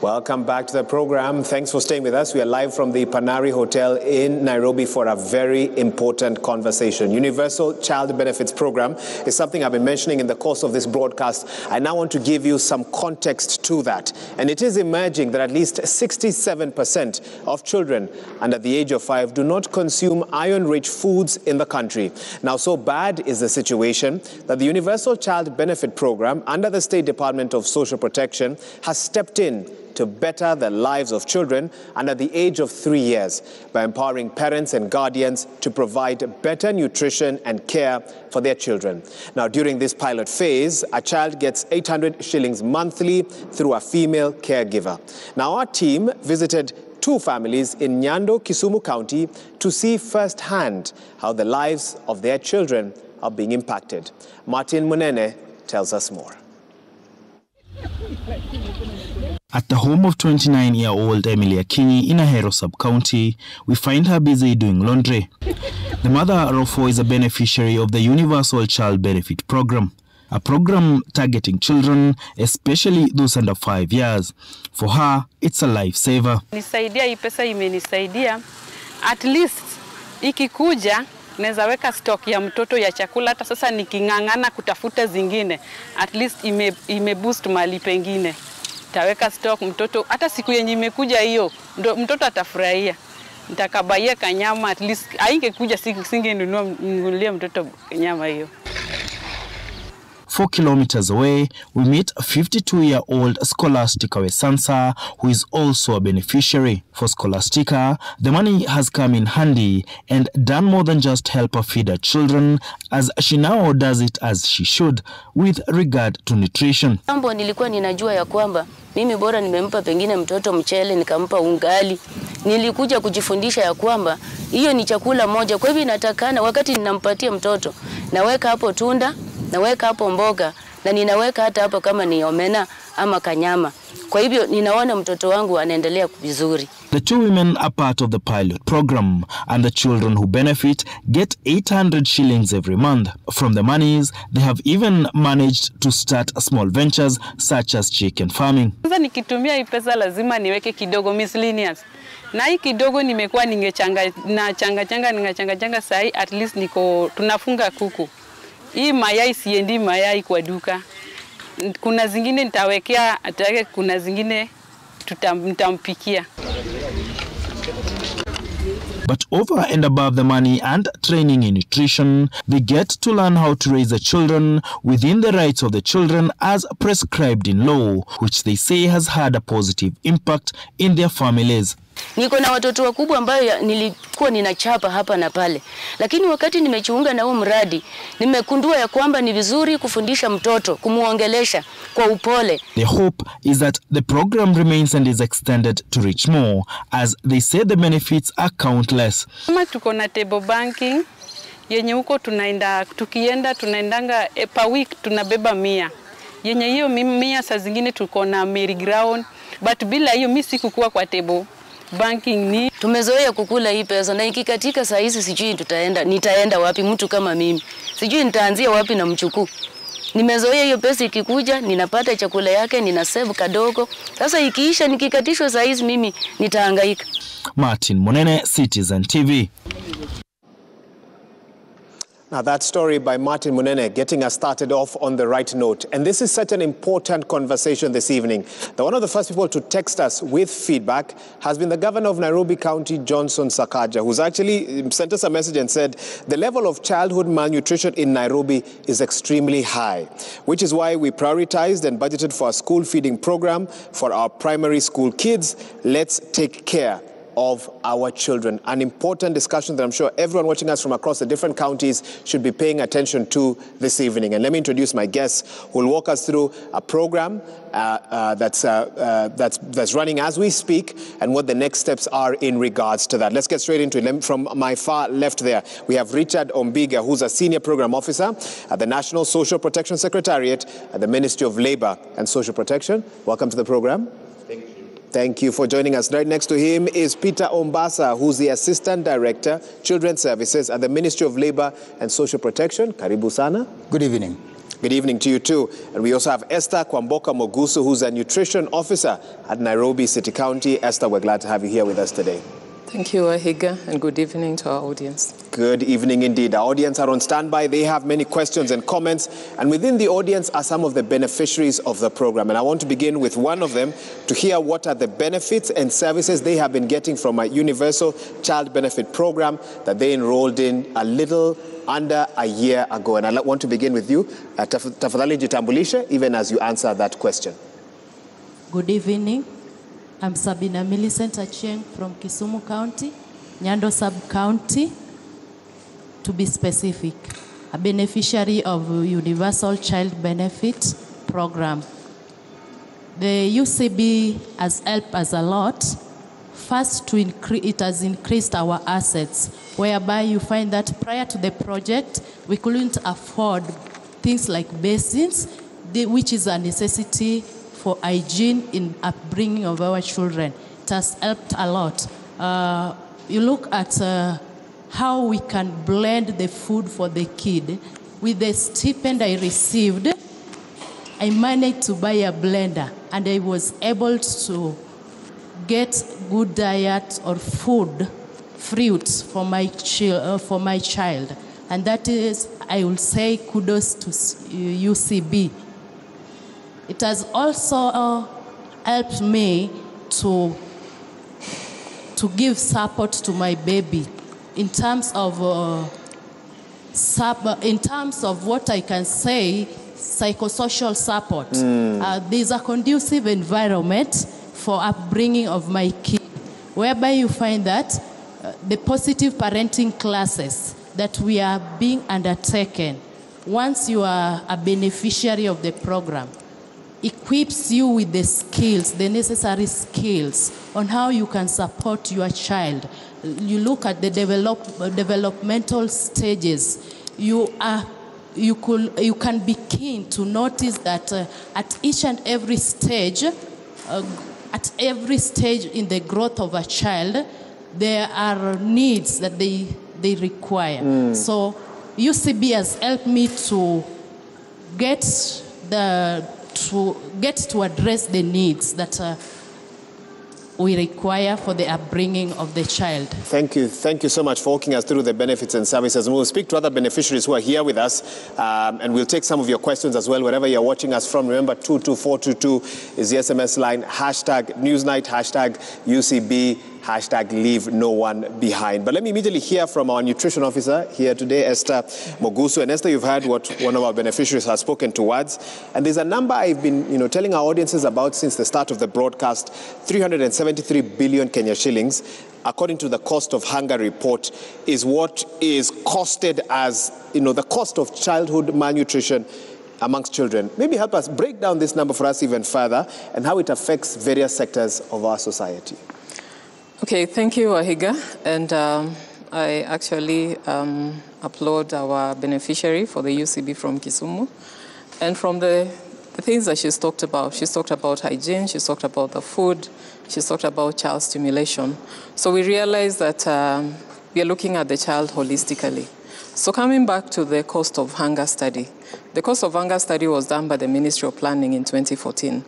Welcome back to the program. Thanks for staying with us. We are live from the Panari Hotel in Nairobi for a very important conversation. Universal Child Benefits Program is something I've been mentioning in the course of this broadcast. I now want to give you some context to that. And it is emerging that at least 67% of children under the age of 5 do not consume iron-rich foods in the country. Now, so bad is the situation that the Universal Child Benefit Program under the State Department of Social Protection has stepped in to better the lives of children under the age of 3 years by empowering parents and guardians to provide better nutrition and care for their children. Now, during this pilot phase, a child gets 800 shillings monthly through a female caregiver. Now, our team visited 2 families in Nyando, Kisumu County to see firsthand how the lives of their children are being impacted. Martin Munene tells us more. At the home of 29-year-old Emily Akinyi in Ahero sub-county, we find her busy doing laundry. The mother, Rofo, is a beneficiary of the Universal Child Benefit Program, a program targeting children, especially those under 5 years. For her, it's a lifesaver. Nisaidia hii pesa imenisaidia. At least ikikuja naweza weka stock ya mtoto ya chakula, hata sasa nikingangana kutafuta zingine. At least ime boost mali pengine. Taweka stock mtoto, hata siku yenye imekuja hiyo mtoto atafurahia. Nitakabaia kanyama, at least aingekuja singenunulia mtoto nyama hiyo. 4 kilometers away, we meet 52-year-old Scholastica Wesansa, who is also a beneficiary. For Scholastica, the money has come in handy and done more than just help her feed her children, as she now does it as she should with regard to nutrition. Mambo nilikuwa ninajua ya kwamba mimi bora nimempa pengine mtoto mchele nikampa ungali. Nilikuja kujifundisha ya kwamba hiyo ni chakula moja. Kwa hivyo inatakana wakati ninampatia mtoto, naweka hapo tunda, naweka hapo mboga, na ninaweka hata hapo kama ni omena ama kanyama. Kwa hivyo ninaona mtoto wangu anaendelea vizuri. The 2 women are part of the pilot program, and the children who benefit get 800 shillings every month. From the monies, they have even managed to start small ventures such as chicken farming. Sasa nikitumia hii pesa lazima niweke kidogo miscellaneous. Na hii kidogo nimekuwa ningechanga sahi, at least tunafunga kuku. Hii mayai siendi mayai kwa duka. Kuna zingine nitawekea, kuna zingine nitampikia. But over and above the money and training in nutrition, they get to learn how to raise the children within the rights of the children as prescribed in law, which they say has had a positive impact in their families. Niko na watoto wakubwa ambayo nilikuwa ninachapa hapa na pale. Lakini wakati nimejiunga na huu mradi, nimekundua ya kwamba ni vizuri kufundisha mtoto, kumuongelesha kwa upole. The hope is that the program remains and is extended to reach more, as they say the benefits are countless. Kama tuko na table banking, yenye huko tunaendanga per week tunabeba 100. Yenye hiyo 100 saa zingine tuko na merry ground, but bila hiyo mimi sikukuwa kwa table banking ni. Tumezoea kukula hii pesa na ikikatika saa hizi sijui nitaenda wapi mtu kama mimi. Sijui nitaanzia wapi na mchukuu. Nimezoea hiyo pesa ikikuja, ninapata chakula yake, nina save kadogo. Sasa ikiisha nikikatishwa saa hizi mimi nitahangaika. Martin Munene, Citizen TV. Now, that story by Martin Munene getting us started off on the right note. And this is such an important conversation this evening. One of the first people to text us with feedback has been the governor of Nairobi County, Johnson Sakaja, who's actually sent us a message and said the level of childhood malnutrition in Nairobi is extremely high, which is why we prioritized and budgeted for a school feeding program for our primary school kids. Let's take care of our children. An important discussion that I'm sure everyone watching us from across the different counties should be paying attention to this evening. And let me introduce my guests who will walk us through a program that's running as we speak and what the next steps are in regards to that. Let's get straight into it. From my far left there, we have Richard Ombiga, who's a senior program officer at the National Social Protection Secretariat at the Ministry of Labor and Social Protection. Welcome to the program. Thank you for joining us. Right next to him is Peter Ombasa, who's the Assistant Director, Children's Services at the Ministry of Labor and Social Protection. Karibu sana. Good evening. Good evening to you too. And we also have Esther Kwamboka Mogusu, who's a nutrition officer at Nairobi City County. Esther, we're glad to have you here with us today. Thank you, Ahiga, and good evening to our audience. Good evening indeed. Our audience are on standby. They have many questions and comments. And within the audience are some of the beneficiaries of the program. And I want to begin with one of them to hear what are the benefits and services they have been getting from a universal child benefit program that they enrolled in a little under a year ago. And I want to begin with you. Tafadhali jitambulishe, even as you answer that question. Good evening. I'm Sabina Millicent Achieng from Kisumu County, Nyando Sub-County, to be specific, a beneficiary of Universal Child Benefit Program. The UCB has helped us a lot. First, it has increased our assets, whereby you find that prior to the project, we couldn't afford things like basins, which is a necessity for hygiene in upbringing of our children. It has helped a lot. You look at how we can blend the food for the kid. With the stipend I received, I managed to buy a blender, and I was able to get good diet or food, fruits for my child. And that is, I will say, kudos to UCB. It has also helped me to give support to my baby in terms of what I can say, psychosocial support. There's a conducive environment for upbringing of my kid, whereby you find that the positive parenting classes that we are being undertaken, once you are a beneficiary of the program, equips you with the skills, the necessary skills on how you can support your child. You look at the developmental stages. You can be keen to notice that at each and every stage, in the growth of a child, there are needs that they require. So UCB has helped me to get to address the needs that we require for the upbringing of the child. Thank you. Thank you so much for walking us through the benefits and services. And we'll speak to other beneficiaries who are here with us, and we'll take some of your questions as well, wherever you're watching us from. Remember, 22422 is the SMS line, #NewsNight, #UCB, #Leave No One Behind. But let me immediately hear from our nutrition officer here today, Esther Mogusu. And Esther, you've heard what one of our beneficiaries has spoken towards. And there's a number I've been telling our audiences about since the start of the broadcast, 373 billion Kenya shillings, according to the Cost of Hunger report, is what is costed as, the cost of childhood malnutrition amongst children. Maybe help us break down this number for us even further and how it affects various sectors of our society. Okay, thank you, Ahiga. And I actually applaud our beneficiary for the UCB from Kisumu. And from the things that she's talked about hygiene, she's talked about the food, she's talked about child stimulation. So we realize that we are looking at the child holistically. So coming back to the cost of hunger study, the cost of hunger study was done by the Ministry of Planning in 2014.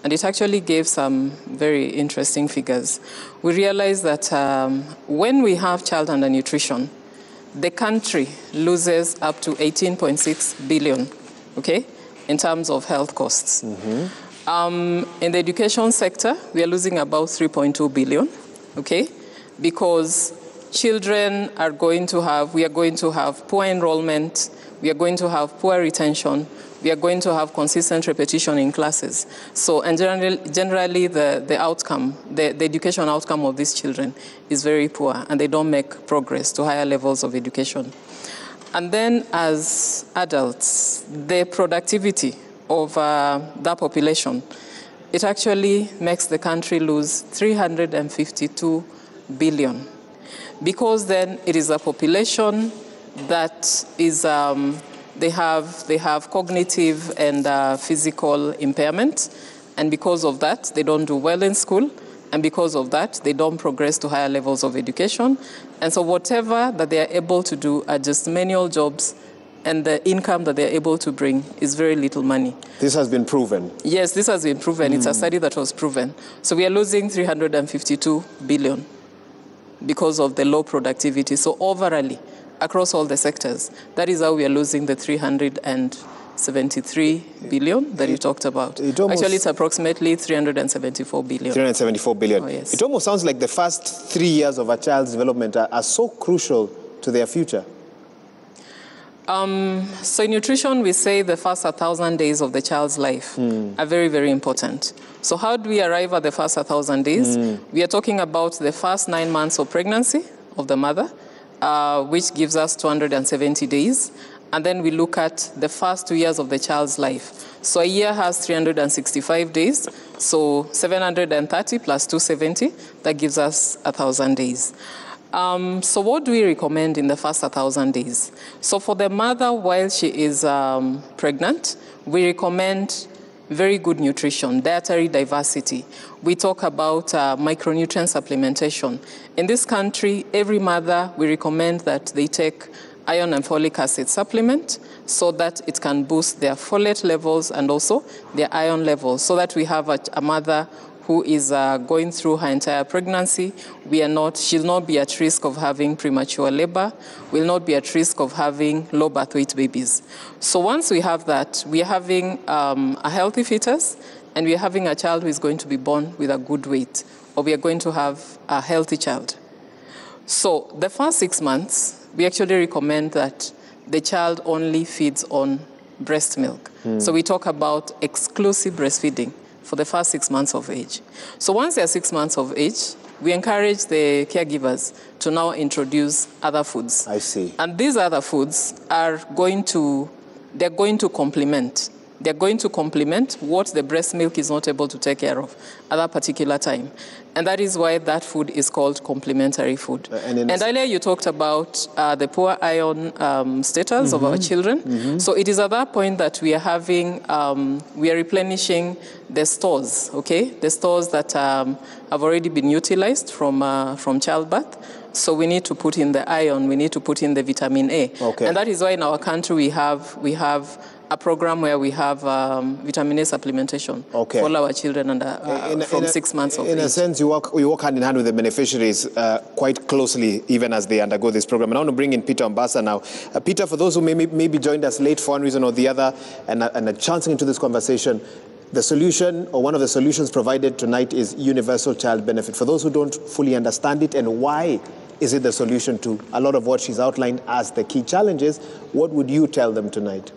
And it actually gave some very interesting figures. We realized that when we have child undernutrition, the country loses up to 18.6 billion, okay, in terms of health costs. In the education sector, we are losing about 3.2 billion, okay, because children we are going to have poor enrollment, we are going to have poor retention, we are going to have consistent repetition in classes. So, and generally the outcome, the education outcome of these children is very poor, and they don't make progress to higher levels of education. And then as adults, the productivity of that population, it actually makes the country lose 352 billion. Because then it is a population that is they have cognitive and physical impairment, and because of that, they don't do well in school, and because of that, they don't progress to higher levels of education. And so whatever that they are able to do are just manual jobs, and the income that they're able to bring is very little money. This has been proven? Yes, this has been proven. It's a study that was proven. So we are losing 352 billion because of the low productivity. So overall, across all the sectors, that is how we are losing the 373 billion that you talked about. Actually, it's approximately 374 billion. 374 billion. Oh, yes. It almost sounds like the first 3 years of a child's development are so crucial to their future. So in nutrition, we say the first 1,000 days of the child's life are very, very important. So how do we arrive at the first 1,000 days? We are talking about the first 9 months of pregnancy of the mother, which gives us 270 days. And then we look at the first 2 years of the child's life. So a year has 365 days. So 730 plus 270, that gives us 1,000 days. So what do we recommend in the first 1,000 days? So for the mother, while she is pregnant, we recommend very good nutrition, dietary diversity. We talk about micronutrient supplementation. In this country, every mother, we recommend that they take iron and folic acid supplement so that it can boost their folate levels and also their iron levels, so that we have a mother who is going through her entire pregnancy. She'll not be at risk of having premature labor, will not be at risk of having low birth weight babies. So once we have that, we are having a healthy fetus, and we are having a child who is going to be born with a good weight, or we are going to have a healthy child. So the first 6 months, we actually recommend that the child only feeds on breast milk. So we talk about exclusive breastfeeding for the first 6 months of age. So once they're 6 months of age, we encourage the caregivers to now introduce other foods. I see. And these other foods are going to complement. They're going to complement what the breast milk is not able to take care of at that particular time. And that is why that food is called complementary food. And earlier you talked about the poor iron status of our children. So it is at that point that we are having, we are replenishing the stores, okay? The stores that have already been utilized from childbirth. So we need to put in the iron, we need to put in the vitamin A. Okay. And that is why in our country we have a program where we have vitamin A supplementation for all our children from 6 months of age. In a sense, you work hand in hand with the beneficiaries quite closely, even as they undergo this program. And I want to bring in Peter Ombasa now. Peter, for those who maybe joined us late for one reason or the other and are chancing into this conversation, the solution, or one of the solutions provided tonight, is universal child benefit. For those who don't fully understand it, and why is it the solution to a lot of what she's outlined as the key challenges, what would you tell them tonight?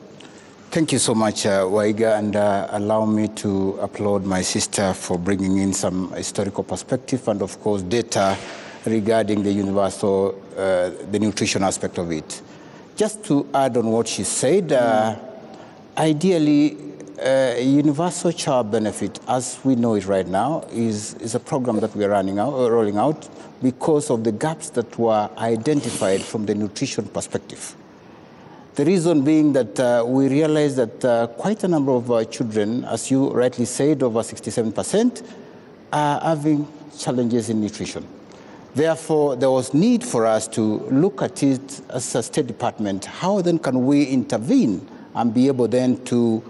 Thank you so much, Waiga, and allow me to applaud my sister for bringing in some historical perspective and, of course, data regarding the universal, the nutrition aspect of it. Just to add on what she said, ideally, universal child benefit, as we know it right now, is a program that we are rolling out because of the gaps that were identified from the nutrition perspective. The reason being that we realized that quite a number of children, as you rightly said, over 67%, are having challenges in nutrition. Therefore, there was need for us to look at it as a State Department. How then can we intervene and be able then to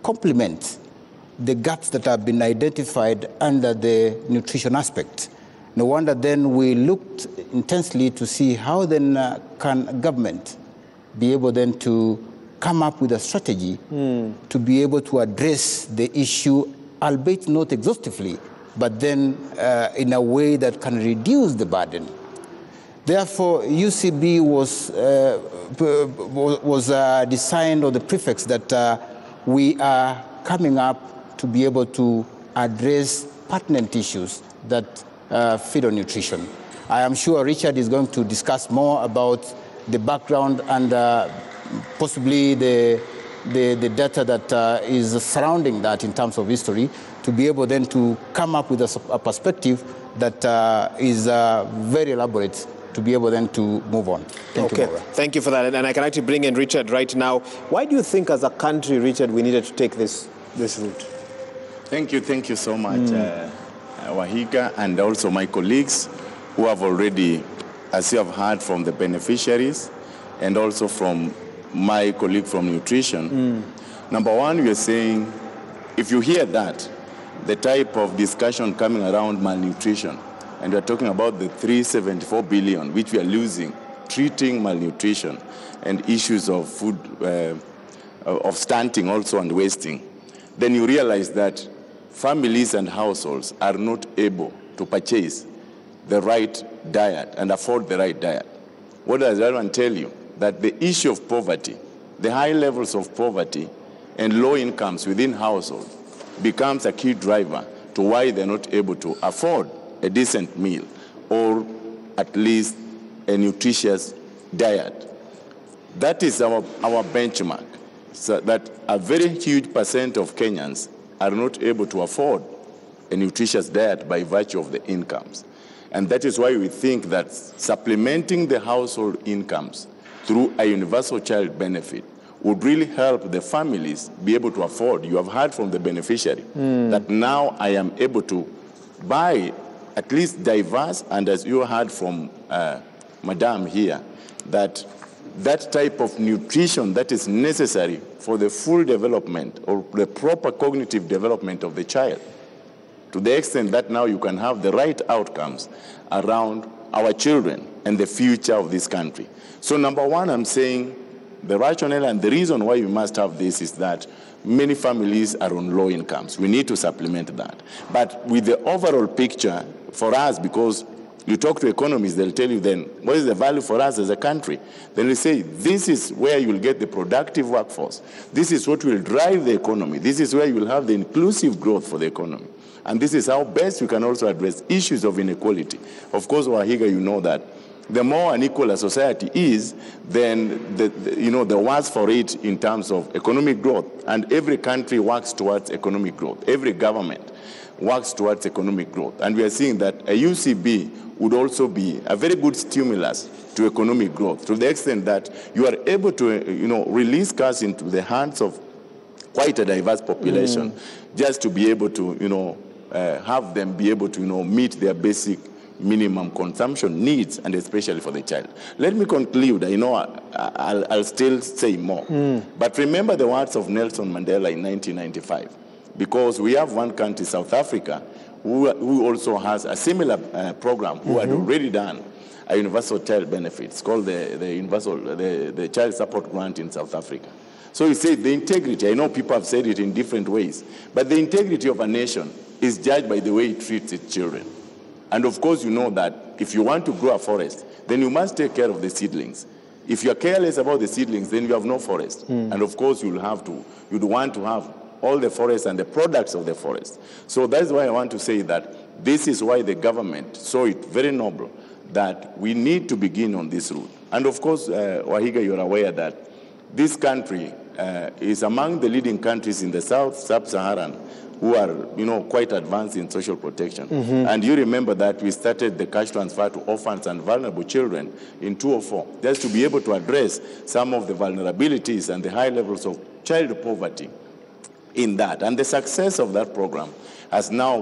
complement the gaps that have been identified under the nutrition aspect? No wonder then we looked intensely to see how then can government be able then to come up with a strategy to be able to address the issue, albeit not exhaustively, but then in a way that can reduce the burden. Therefore, UCB was designed, or the prefix that we are coming up to be able to address pertinent issues that feed on nutrition. I am sure Richard is going to discuss more about the background and possibly the data that is surrounding that in terms of history, to be able then to come up with a perspective that is very elaborate to be able then to move on. Thank you, Maura. Thank you for that. And I can actually bring in Richard right now. Why do you think as a country, Richard, we needed to take this route? Thank you so much, Wahiga, and also my colleagues who have already, as you have heard from the beneficiaries and also from my colleague from nutrition. Number one, we are saying, if you hear that, the type of discussion coming around malnutrition, and we're talking about the 374 billion, which we are losing, treating malnutrition and issues of food, of stunting also and wasting, then you realize that families and households are not able to purchase the right diet and afford the right diet. What does that one tell you? That the issue of poverty, the high levels of poverty and low incomes within households becomes a key driver to why they're not able to afford a decent meal or at least a nutritious diet. That is our benchmark, so that a very huge percent of Kenyans are not able to afford a nutritious diet by virtue of the incomes. And that is why we think that supplementing the household incomes through a universal child benefit would really help the families be able to afford. You have heard from the beneficiary that now I am able to buy at least diverse, and as you heard from Madam here, that type of nutrition that is necessary for the full development or the proper cognitive development of the child, to the extent that now you can have the right outcomes around our children and the future of this country. So number one, I'm saying the rationale and the reason why we must have this is that many families are on low incomes. We need to supplement that. But with the overall picture for us, because you talk to economists, they'll tell you then, what is the value for us as a country? Then we say, this is where you will get the productive workforce. This is what will drive the economy. This is where you will have the inclusive growth for the economy. And this is how best we can also address issues of inequality. Of course, Wahiga, you know that the more unequal a society is, then the worse for it in terms of economic growth. And every country works towards economic growth. Every government works towards economic growth. And we are seeing that a UCB would also be a very good stimulus to economic growth, to the extent that you are able to release cash into the hands of quite a diverse population, just to be able to have them be able to meet their basic minimum consumption needs, and especially for the child. Let me conclude. I'll still say more. But remember the words of Nelson Mandela in 1995, because we have one country, South Africa, who also has a similar program, who had already done a universal child benefit. It's called the Child Support Grant in South Africa. So he said the integrity, I know people have said it in different ways, but the integrity of a nation is judged by the way it treats its children. And of course, you know that if you want to grow a forest, then you must take care of the seedlings. If you're careless about the seedlings, then you have no forest. And of course, you'd want to have all the forest and the products of the forest. So that's why I want to say that this is why the government saw it very noble that we need to begin on this route. And of course, Wahiga, you're aware that this country is among the leading countries in the South, Sub-Saharan, who are, quite advanced in social protection. And you remember that we started the cash transfer to orphans and vulnerable children in 2004, just to be able to address some of the vulnerabilities and the high levels of child poverty in that. And the success of that program has now,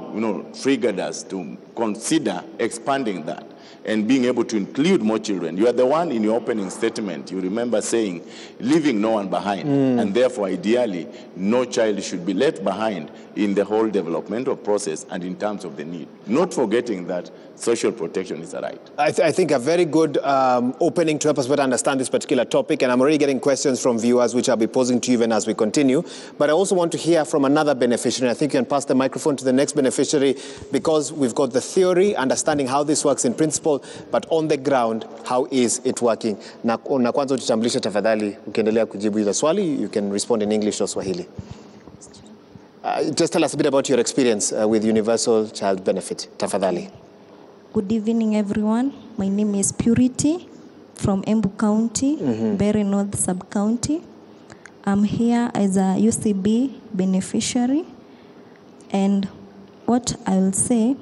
triggered us to consider expanding that and being able to include more children. You are the one in your opening statement, you remember saying, leaving no one behind. And therefore, ideally, no child should be left behind in the whole developmental process and in terms of the need. Not forgetting that social protection is a right. I think a very good opening to help us better understand this particular topic. And I'm already getting questions from viewers, which I'll be posing to you even as we continue. But I also want to hear from another beneficiary. I think you can pass the microphone to the next beneficiary, because we've got the theory, understanding how this works in principle, but on the ground, how is it working? Na kwanza ujitambulishe tafadhali, ukiendelea kujibu hilo swali, you can respond in English or Swahili. Just tell us a bit about your experience with Universal Child Benefit, tafadhali. Good evening, everyone. My name is Purity from Embu County, Berry North Sub-County. I'm here as a UCB beneficiary, and what I'll say,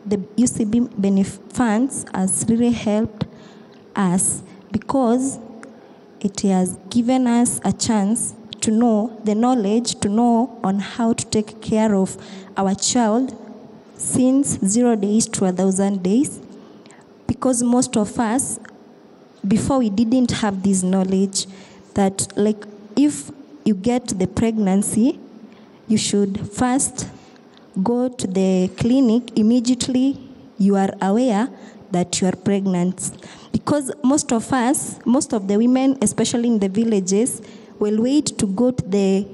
the UCB funds has really helped us because it has given us a chance to know the knowledge, to know on how to take care of our child since 0 days to 1,000 days. Because most of us, before we didn't have this knowledge, that like if you get the pregnancy, you should first go to the clinic immediately you are aware that you are pregnant. Because most of the women, especially in the villages, will wait to go to the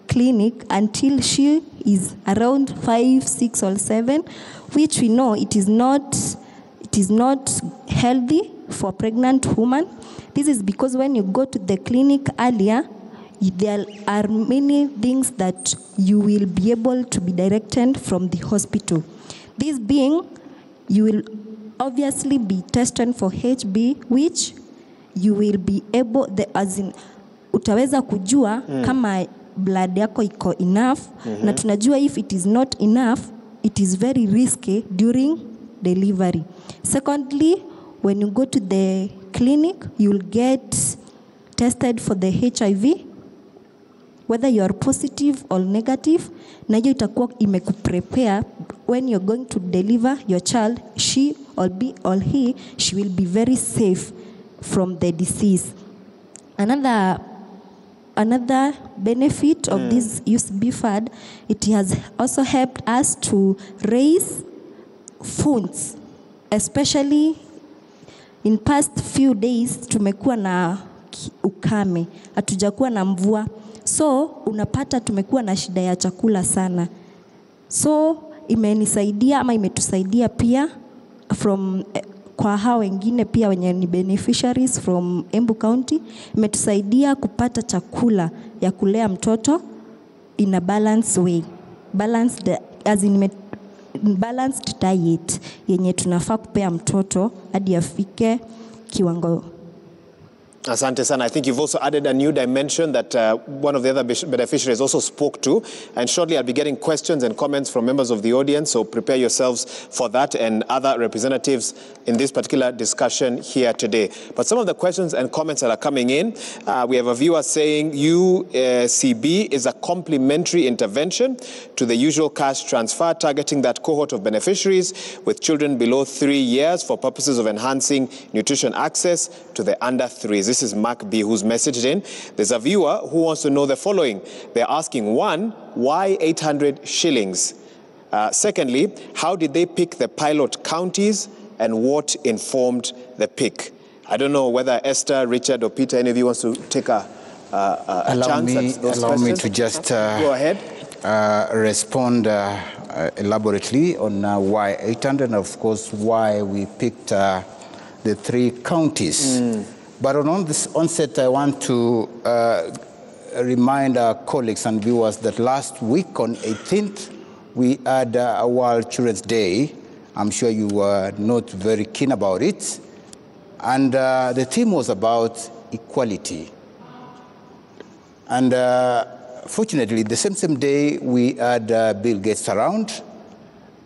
clinic until she is around 5, 6, or 7, which we know it is not healthy for pregnant women. This is because when you go to the clinic earlier, there are many things that you will be able to be directed from the hospital. This being, you will obviously be tested for HB, which you will be able, utaweza kujua kama blood yako iko enough, na tunajua if it is not enough, it is very risky during delivery. Secondly, when you go to the clinic, you will get tested for the HIV, whether you are positive or negative, na hiyo itakuwa imekuprepare when you're going to deliver your child, she will be very safe from the disease. Another benefit of this UCB fund, it has also helped us to raise funds, especially in past few days tumekuwa na ukame, hatujakuwa na mvua, so unapata tumekuwa na shida ya chakula sana. So imenisaidia ama imetusaidia pia from kwa hao wengine pia wenye ni beneficiaries from Embu County, imetusaidia kupata chakula ya kulea mtoto in a balanced way, balanced diet yenye tunafaa kupea mtoto hadi afike kiwango. Asante sana. I think you've also added a new dimension that one of the other beneficiaries also spoke to. And shortly I'll be getting questions and comments from members of the audience. So prepare yourselves for that and other representatives in this particular discussion here today. But some of the questions and comments that are coming in, we have a viewer saying UCB is a complementary intervention to the usual cash transfer, targeting that cohort of beneficiaries with children below 3 years for purposes of enhancing nutrition access to the under 3s. This is Mark B, who's messaged in. There's a viewer who wants to know the following. They're asking, one, why 800 shillings? Secondly, how did they pick the pilot counties and what informed the pick? I don't know whether Esther, Richard, or Peter, any of you wants to take a chance at those Allow questions? me to just go ahead. Respond elaborately on why 800 and, of course, why we picked the 3 counties. But on this onset, I want to remind our colleagues and viewers that last week on 18th, we had a World Children's Day. I'm sure you were not very keen about it. And the theme was about equality. And fortunately, the same day, we had Bill Gates around.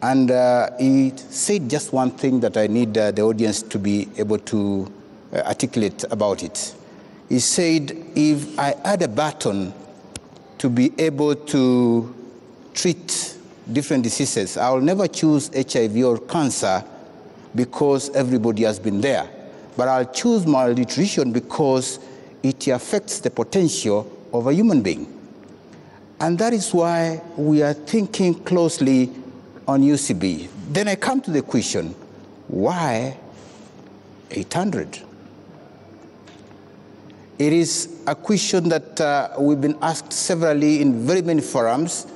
And he said just one thing that I need the audience to be able to articulate about it. He said, if I had a button to be able to treat different diseases, I will never choose HIV or cancer because everybody has been there. But I'll choose malnutrition because it affects the potential of a human being. And that is why we are thinking closely on UCB. Then I come to the question, why 800? It is a question that we've been asked severally in very many forums,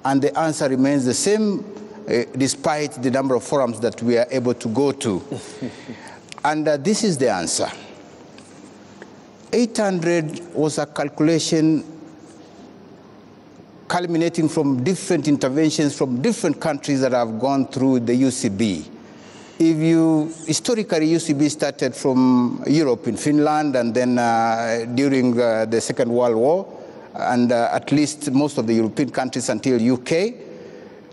and the answer remains the same despite the number of forums that we are able to go to. And this is the answer. 800 was a calculation culminating from different interventions from different countries that have gone through the UCB. Historically, UCB started from Europe in Finland, and then during the Second World War, and at least most of the European countries until UK,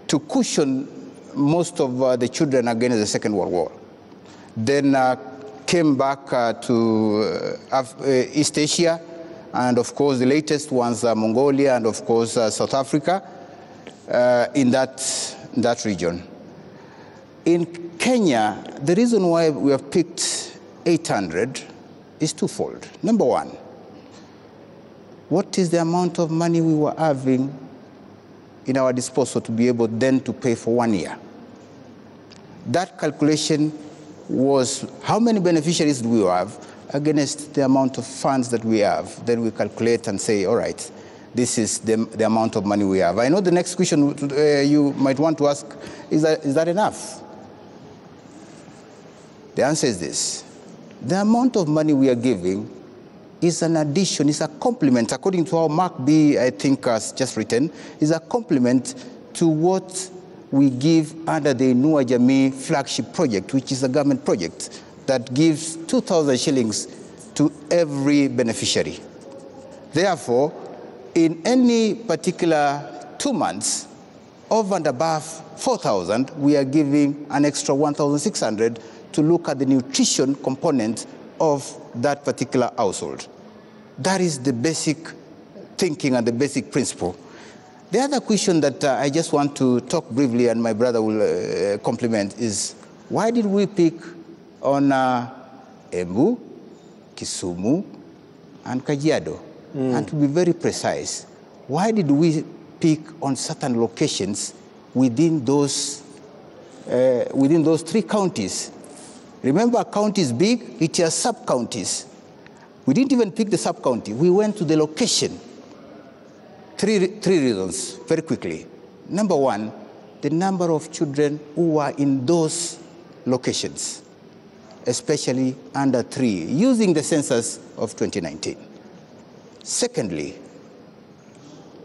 to cushion most of the children against the Second World War. Then came back to East Asia, and of course the latest ones are Mongolia and of course South Africa in that region. In Kenya, the reason why we have picked 800 is twofold. Number one, what is the amount of money we were having in our disposal to be able then to pay for 1 year. That calculation was how many beneficiaries do we have against the amount of funds that we have. Then we calculate and say, all right, this is the amount of money we have. I know the next question you might want to ask, is that enough? The answer is this. The amount of money we are giving is an addition, is a complement, according to how Mark B, I think, has just written, is a complement to what we give under the Inua Jamii flagship project, which is a government project that gives 2,000 shillings to every beneficiary. Therefore, in any particular 2 months, over and above 4,000, we are giving an extra 1,600 to look at the nutrition component of that particular household. That is the basic thinking and the basic principle. The other question that I just want to talk briefly, and my brother will complement, is why did we pick on Embu, Kisumu, and Kajiado? And to be very precise, why did we pick on certain locations within those 3 counties? Remember, a county is big, it has sub-counties. We didn't even pick the sub-county. We went to the location. Three reasons, very quickly. Number one, the number of children who are in those locations, especially under 3, using the census of 2019. Secondly,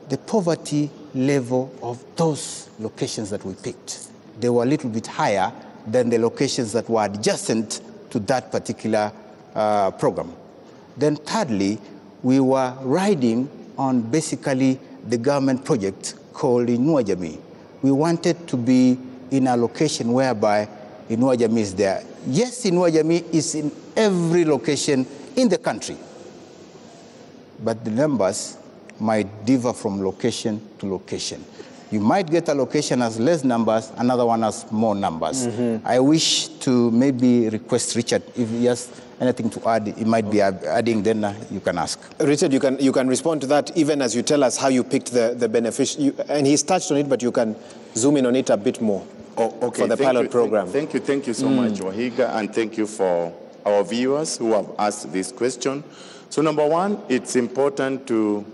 the poverty level of those locations that we picked. They were a little bit higher than the locations that were adjacent to that particular program. Then thirdly, we were riding on basically the government project called Inua Jamii. We wanted to be in a location whereby Inua Jamii is there. Yes, Inua Jamii is in every location in the country, but the numbers might differ from location to location. You might get a location has less numbers, another one has more numbers. I wish to maybe request Richard, if he has anything to add, he might be adding, then you can ask. Richard, you can respond to that even as you tell us how you picked the beneficiary. And he's touched on it, but you can zoom in on it a bit more for the pilot program. Thank you so much, Wahiga, and thank you for our viewers who have asked this question. So number one, it's important to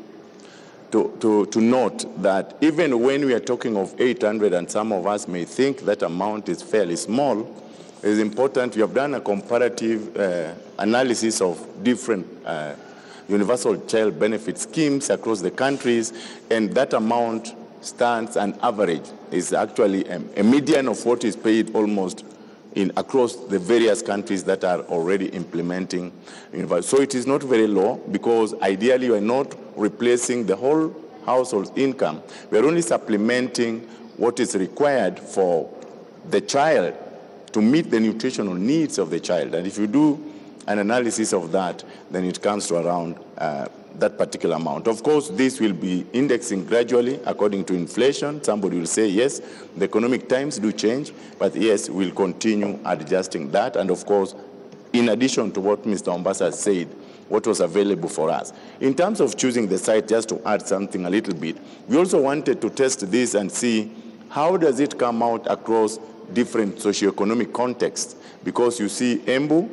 note that even when we are talking of 800, and some of us may think that amount is fairly small, it is important. We have done a comparative analysis of different universal child benefit schemes across the countries, and that amount stands an average. Is actually a median of what is paid almost across the various countries that are already implementing universal. So it is not very low, because ideally we are not replacing the whole household's income. We are only supplementing what is required for the child to meet the nutritional needs of the child. And if you do an analysis of that, then it comes to around that particular amount. Of course, this will be indexing gradually according to inflation. Somebody will say, yes, the economic times do change, but yes, we'll continue adjusting that. And of course, in addition to what Mr. Ombasa said, what was available for us. In terms of choosing the site, just to add something a little bit, we also wanted to test this and see how does it come out across different socioeconomic contexts. Because you see Embu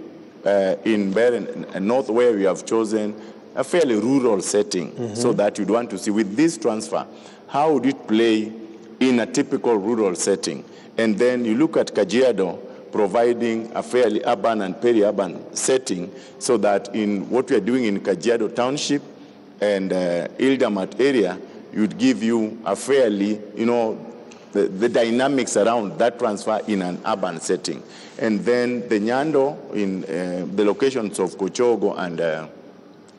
in Beren North, where we have chosen a fairly rural setting, so that you'd want to see with this transfer, how would it play in a typical rural setting? And then you look at Kajiado, providing a fairly urban and peri-urban setting, so that in what we are doing in Kajiado Township and Ildamat area, you'd give you a fairly, the dynamics around that transfer in an urban setting. And then the Nyando, in the locations of Kochogo and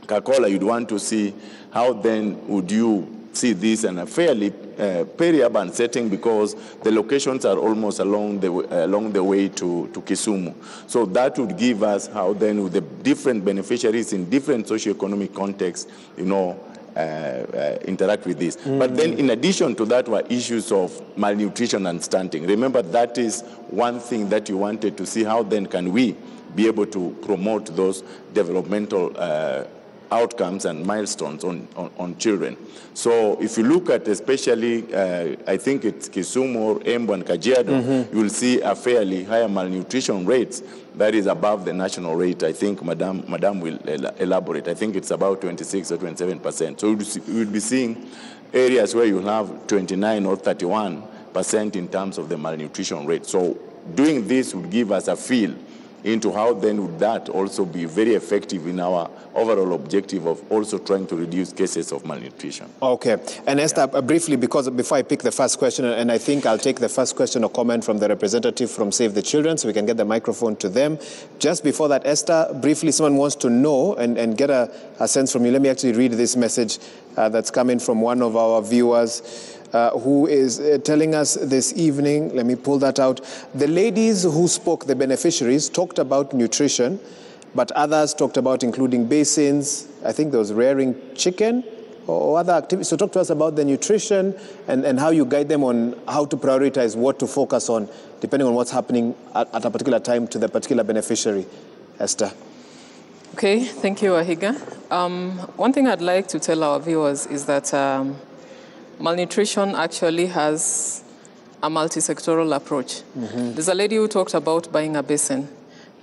Kakola, you'd want to see how then would you see this in a fairly peri-urban setting, because the locations are almost along the way to Kisumu. So that would give us how then with the different beneficiaries in different socioeconomic contexts, interact with this. But then in addition to that were issues of malnutrition and stunting. Remember, that is one thing that you wanted to see, how then can we be able to promote those developmental outcomes and milestones on children. So if you look at especially, I think it's Kisumu, Embu, and Kajiado, you will see a fairly higher malnutrition rates that is above the national rate. I think Madam will elaborate. I think it's about 26 or 27%. So you will be seeing areas where you have 29 or 31% in terms of the malnutrition rate. So doing this would give us a feel into how then would that also be very effective in our overall objective of also trying to reduce cases of malnutrition. Okay. And Esther, briefly, because before I pick the first question, and I think I'll take the first question or comment from the representative from Save the Children so we can get the microphone to them. Just before that, Esther, briefly, someone wants to know and get a sense from you. Let me actually read this message that's coming from one of our viewers. Who is telling us this evening, let me pull that out. The ladies who spoke, the beneficiaries, talked about nutrition, but others talked about including basins. I think there was rearing chicken or other activities. So talk to us about the nutrition and how you guide them on how to prioritize what to focus on, depending on what's happening at a particular time to the particular beneficiary. Esther. Okay, thank you, Wahiga. One thing I'd like to tell our viewers is that malnutrition actually has a multi-sectoral approach. There's a lady who talked about buying a basin.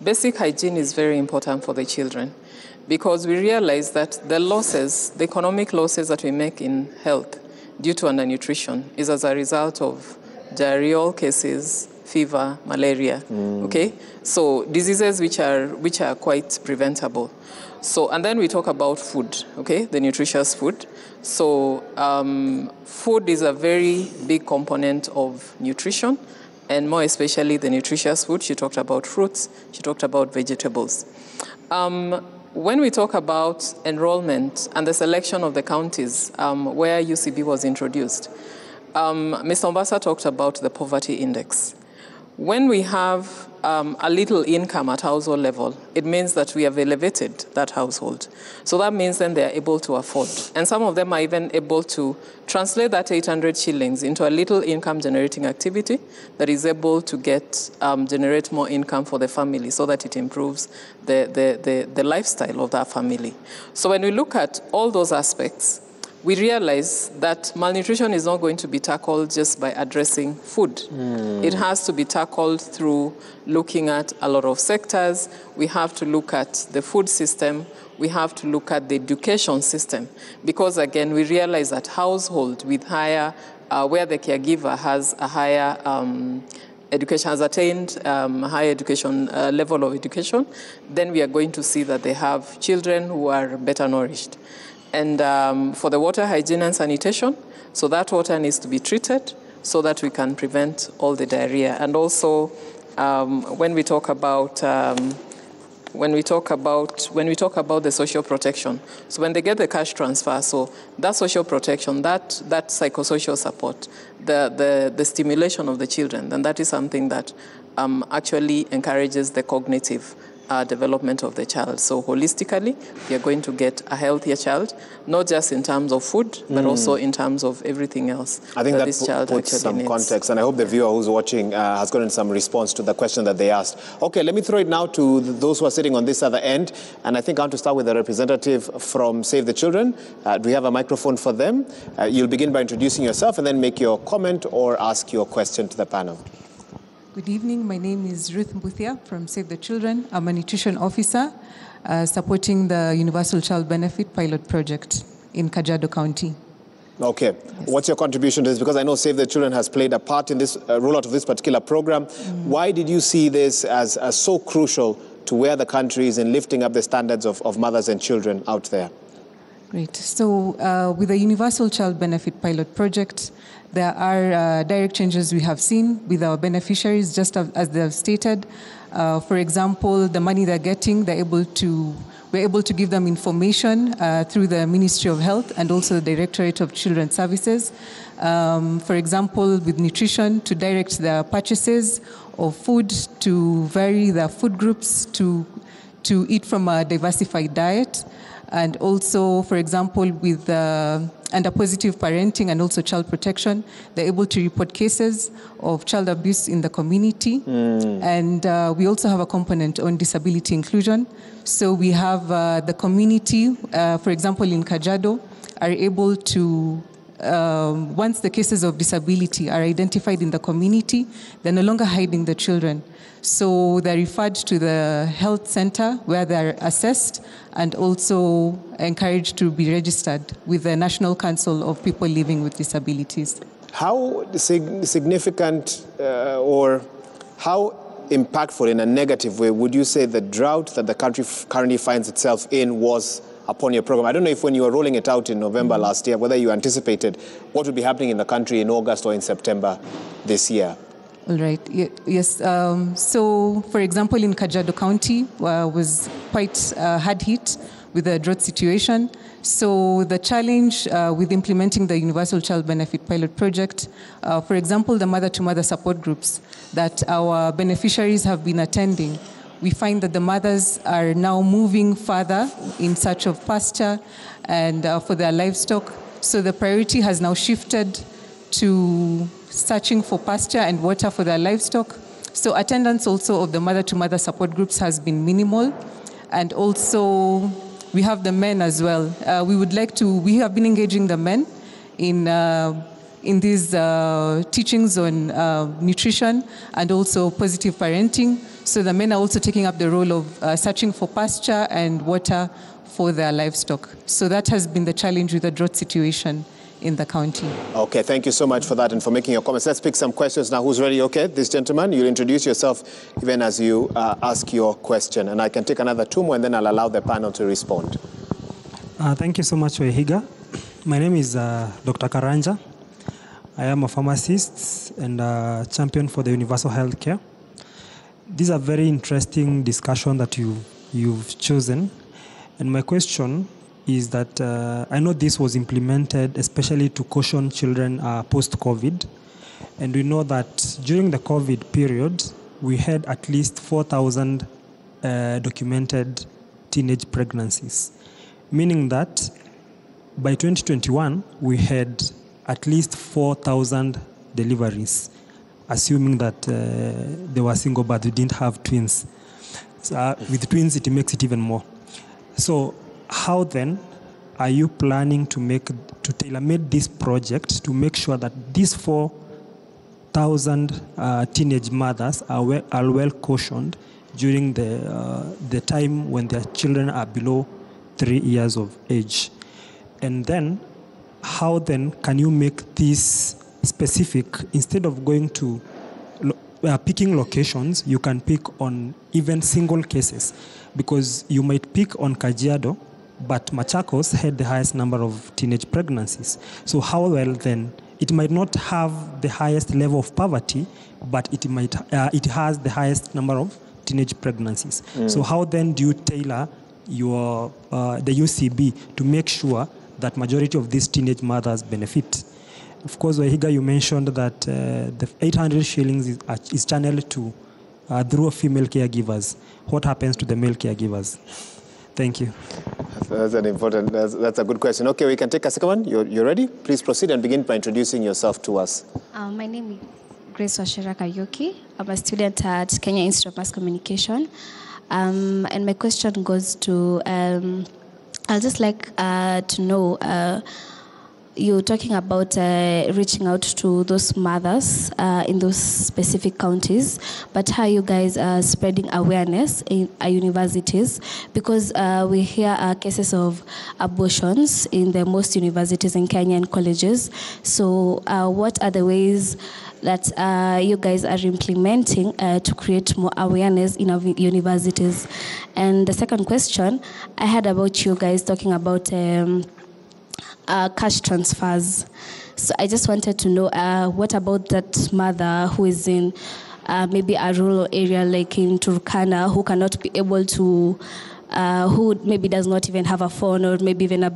Basic hygiene is very important for the children because we realize that the losses, the economic losses that we make in health due to undernutrition is as a result of diarrheal cases, fever, malaria, okay? So diseases which are quite preventable. So, and then we talk about food, okay, the nutritious food. So food is a very big component of nutrition, and more especially the nutritious food. She talked about fruits, she talked about vegetables. When we talk about enrollment and the selection of the counties where UCB was introduced, Mr. Ombasa talked about the poverty index. When we have a little income at household level, it means that we have elevated that household. So that means then they are able to afford. And some of them are even able to translate that 800 shillings into a little income generating activity that is able to generate more income for the family so that it improves the lifestyle of that family. So when we look at all those aspects, we realize that malnutrition is not going to be tackled just by addressing food. It has to be tackled through looking at a lot of sectors. We have to look at the food system. We have to look at the education system. Because again, we realize that household with higher, where the caregiver has a higher education, has attained high education, level of education, then we are going to see that they have children who are better nourished. And for the water hygiene and sanitation, so that water needs to be treated so that we can prevent all the diarrhea. And also, when we talk about the social protection, so when they get the cash transfer, so that social protection, that psychosocial support, the stimulation of the children, then that is something that actually encourages the cognitive development of the child. So holistically, we are going to get a healthier child, not just in terms of food, but also in terms of everything else. I think that this child puts some needs. context, and I hope the viewer who's watching has gotten some response to the question that they asked. Okay, let me throw it now to those who are sitting on this other end, and I think I want to start with the representative from Save the Children. Do we have a microphone for them? You'll begin by introducing yourself and then make your comment or ask your question to the panel. Good evening. My name is Ruth Mbuthia from Save the Children. I'm a nutrition officer supporting the Universal Child Benefit Pilot Project in Kajiado County. Okay. Yes. What's your contribution to this? Because I know Save the Children has played a part in this rollout of this particular program. Why did you see this as so crucial to where the country is in lifting up the standards of mothers and children out there? Great. So with the Universal Child Benefit Pilot Project, there are direct changes we have seen with our beneficiaries, just as they have stated. For example, the money they're getting, we're able to give them information through the Ministry of Health and also the Directorate of Children's Services. For example, with nutrition, to direct their purchases of food, to vary their food groups, to eat from a diversified diet. And also, for example, with under positive parenting and also child protection, they're able to report cases of child abuse in the community. And we also have a component on disability inclusion. So we have the community, for example, in Kajiado, are able to, once the cases of disability are identified in the community, they're no longer hiding the children. So they're referred to the health center where they're assessed and also encouraged to be registered with the National Council of People Living with Disabilities. How significant or how impactful in a negative way would you say the drought that the country currently finds itself in was upon your program? I don't know if when you were rolling it out in November last year, whether you anticipated what would be happening in the country in August or in September this year. All right. Yes. So, for example, in Kajiado County was quite hard hit with the drought situation. So the challenge with implementing the Universal Child Benefit Pilot Project, for example, the mother-to-mother support groups that our beneficiaries have been attending, we find that the mothers are now moving further in search of pasture and for their livestock. So the priority has now shifted to searching for pasture and water for their livestock. So attendance also of the mother-to-mother support groups has been minimal. And also we have the men as well. We have been engaging the men in these teachings on nutrition and also positive parenting. So the men are also taking up the role of searching for pasture and water for their livestock. So that has been the challenge with the drought situation in the county. Okay, thank you so much for that and for making your comments. Let's pick some questions now. Who's ready? Okay, this gentleman, you'll introduce yourself even as you ask your question. And I can take another 2 more and then I'll allow the panel to respond. Thank you so much, Wahiga. My name is Dr. Karanja. I am a pharmacist and a champion for the universal health care. This is a very interesting discussion that you've chosen. And my question is that I know this was implemented especially to caution children post-COVID. And we know that during the COVID period, we had at least 4,000 documented teenage pregnancies, meaning that by 2021, we had at least 4,000 deliveries, assuming that they were single but they didn't have twins. So, with twins, it makes it even more. So how then are you planning to tailor-made this project to make sure that these 4,000 teenage mothers are well cautioned during the time when their children are below 3 years of age? And then how then can you make this specific, instead of going to picking locations, you can pick on even single cases, because you might pick on Kajiado, but Machakos had the highest number of teenage pregnancies. So how well then, it might not have the highest level of poverty, but it has the highest number of teenage pregnancies. So how then do you tailor the UCB to make sure that majority of these teenage mothers benefit? Of course, Wahiga, you mentioned that the 800 shillings is channeled to through female caregivers. What happens to the male caregivers? Thank you. That's a good question. Okay, we can take a second one. You're ready? Please proceed and begin by introducing yourself to us. My name is Grace Washira Kariuki. I'm a student at Kenya Institute of Mass Communication. And my question goes to, I'd just like to know, you're talking about reaching out to those mothers in those specific counties, but how you guys are spreading awareness in universities, because we hear cases of abortions in the most universities in Kenya and colleges. So what are the ways that you guys are implementing to create more awareness in our universities? And the second question I had about you guys talking about cash transfers. So I just wanted to know, what about that mother who is in maybe a rural area like in Turkana, who cannot be able to, who maybe does not even have a phone or maybe even a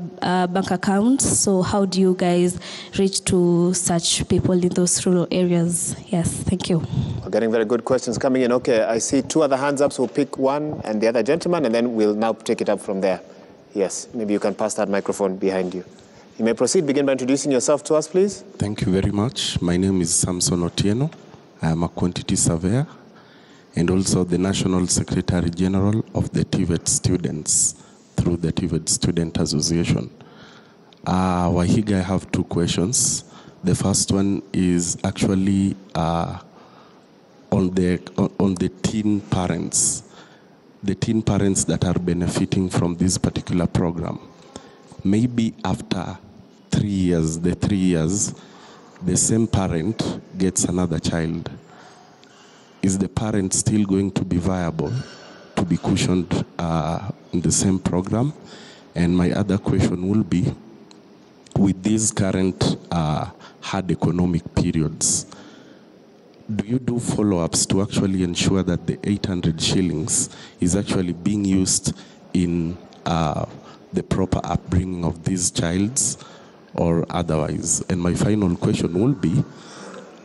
bank account? So how do you guys reach to such people in those rural areas? Yes, thank you. We're getting very good questions coming in. Okay, I see 2 other hands up, so we'll pick one and the other gentleman, and then we'll now take it up from there. Yes, maybe you can pass that microphone behind you. You may proceed. Begin by introducing yourself to us, please. Thank you very much. My name is Samson Otieno. I am a quantity surveyor and also the National Secretary General of the TVET students through the TVET Student Association. Wahiga, I have two questions. The first one is actually on the teen parents. The teen parents that are benefiting from this particular program. Maybe after 3 years, the same parent gets another child. Is the parent still going to be viable to be cushioned in the same program? And my other question will be, with these current hard economic periods, do you do follow-ups to actually ensure that the 800 shillings is actually being used in the proper upbringing of these childs or otherwise? And my final question will be,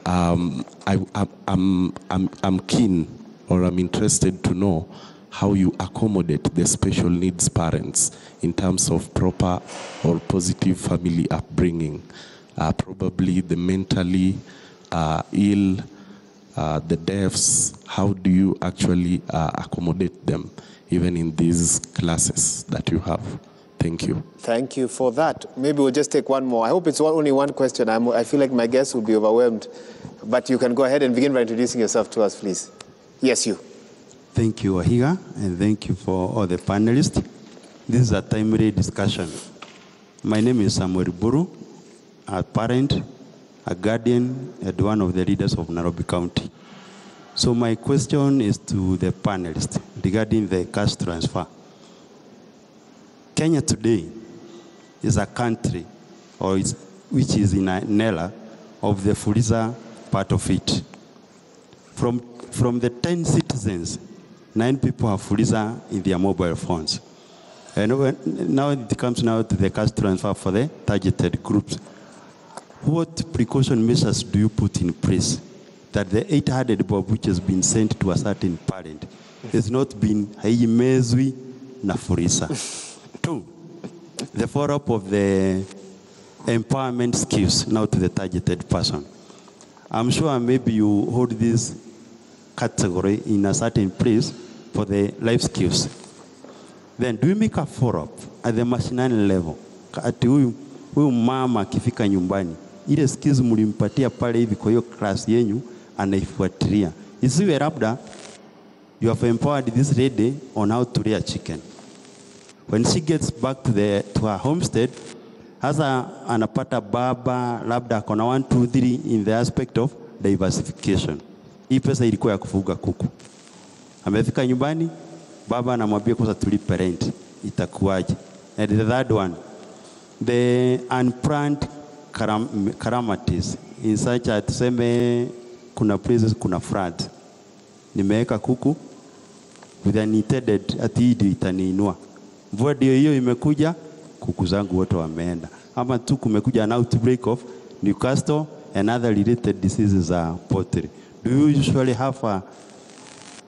I'm keen, or I'm interested to know how you accommodate the special needs parents in terms of proper or positive family upbringing, probably the mentally ill, the deafs. How do you actually accommodate them even in these classes that you have? Thank you. Thank you for that. Maybe we'll just take one more. I hope it's only one question. I feel like my guests will be overwhelmed. But you can go ahead and begin by introducing yourself to us, please. Yes, you. Thank you, Wahiga, and thank you for all the panelists. This is a timely discussion. My name is Samuel Buru, a parent, a guardian, and one of the leaders of Nairobi County. So my question is to the panelists regarding the cash transfer. Kenya today is a country which is in an era of the Fuliza part of it. From the 10 citizens, 9 people have Fuliza in their mobile phones. And now it comes now to the cash transfer for the targeted groups. What precaution measures do you put in place that the 800 bob which has been sent to a certain parent has not been haimezwi na Fuliza? 2, the follow-up of the empowerment skills now to the targeted person. I'm sure maybe you hold this category in a certain place for the life skills. Then do you make a follow-up at the mashinani level? Ati huyu mama akifika nyumbani, ile skills mlimpatia pale hivi kwa hiyo class yenyu anaifuatilia. Isiwe labda you have empowered this lady on how to rear chicken. When she gets back to her homestead, hasa anapata baba labda akona 1, 2, 3 in the aspect of diversification. Hii pesa ilikuwa ya kufuga kuku. Amefika nyumbani, baba anamwambia kosa tulipe rent. Itakuwaje? And the third one, the unplanned calamities. In such a tuseme kuna places kuna flood. Nimeweka kuku with an intended ati itaniinua. Mvua ndio hiyo imekuja, kuku zangu wote wameenda. Ama tu kumekuja an outbreak of Newcastle and other related diseases are poultry. Do you usually have a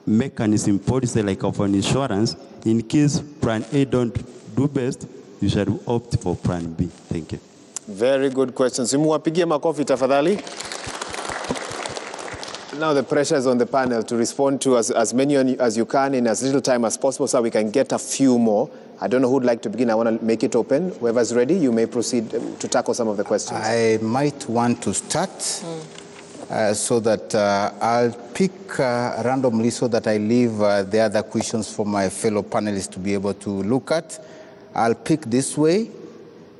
mechanism policy like of an insurance in case plan A don't do best, you should opt for plan B? Thank you. Very good questions. Simuwapigie makofi tafadhali. Now the pressure is on the panel to respond to as many as you can in as little time as possible so we can get a few more. I don't know who would like to begin. I want to make it open. Whoever's ready, you may proceed to tackle some of the questions. I might want to start so that I'll pick randomly so that I leave the other questions for my fellow panelists to be able to look at. I'll pick this way.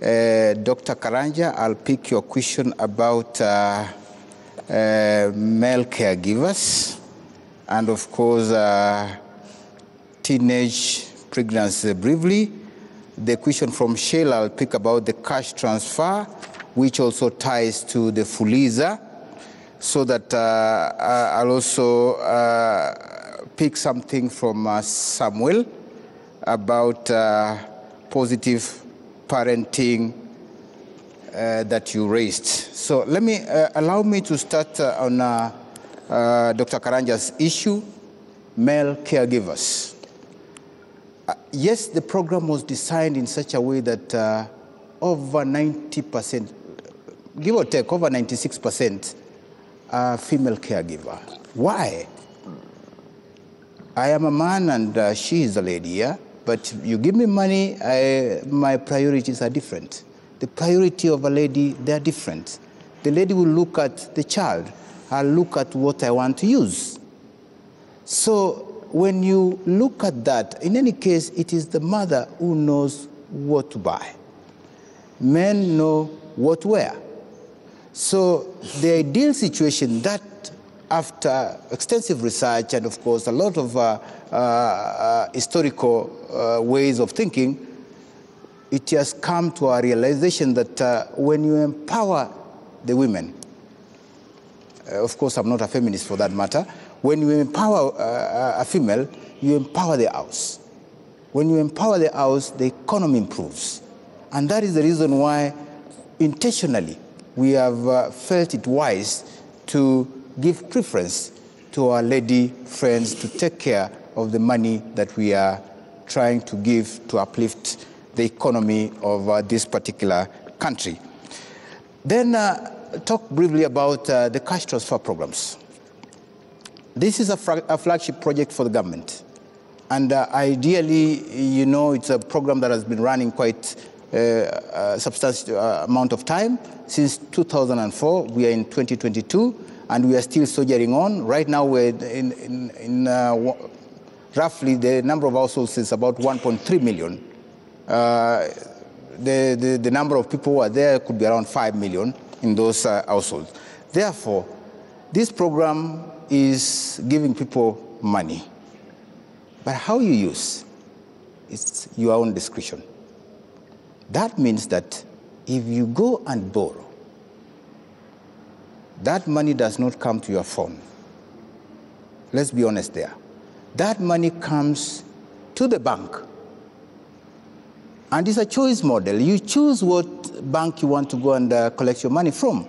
Dr. Karanja, I'll pick your question about male caregivers and, of course, teenage pregnancy briefly. The question from Sheila, I'll pick about the cash transfer, which also ties to the Fuliza, so that I'll also pick something from Samuel about positive parenting that you raised. So let me, allow me to start on Dr. Karanja's issue, male caregivers. yes, the program was designed in such a way that over 90%, give or take, over 96% are female caregiver. Why? I am a man and she is a lady, yeah? But you give me money, my priorities are different. The priority of a lady, they're different. The lady will look at the child. I'll look at what I want to use. So when you look at that, in any case, it is the mother who knows what to buy. Men know what to wear. So the ideal situation that after extensive research and, of course, a lot of historical ways of thinking, it has come to a realization that when you empower the women, of course, I'm not a feminist for that matter, when you empower a female, you empower the house. When you empower the house, the economy improves. And that is the reason why, intentionally, we have felt it wise to give preference to our lady friends to take care of the money that we are trying to give to uplift the economy of this particular country. Then talk briefly about the cash transfer programs. This is a flagship project for the government. And ideally, you know, it's a program that has been running quite a substantial amount of time. Since 2004, we are in 2022. And we are still soldiering on. Right now, we're in roughly the number of households is about 1.3 million. The number of people who are there could be around 5 million in those households. Therefore, this program is giving people money. But how you use, it's your own discretion. That means that if you go and borrow, that money does not come to your phone. Let's be honest there. That money comes to the bank. And it's a choice model. You choose what bank you want to go and collect your money from.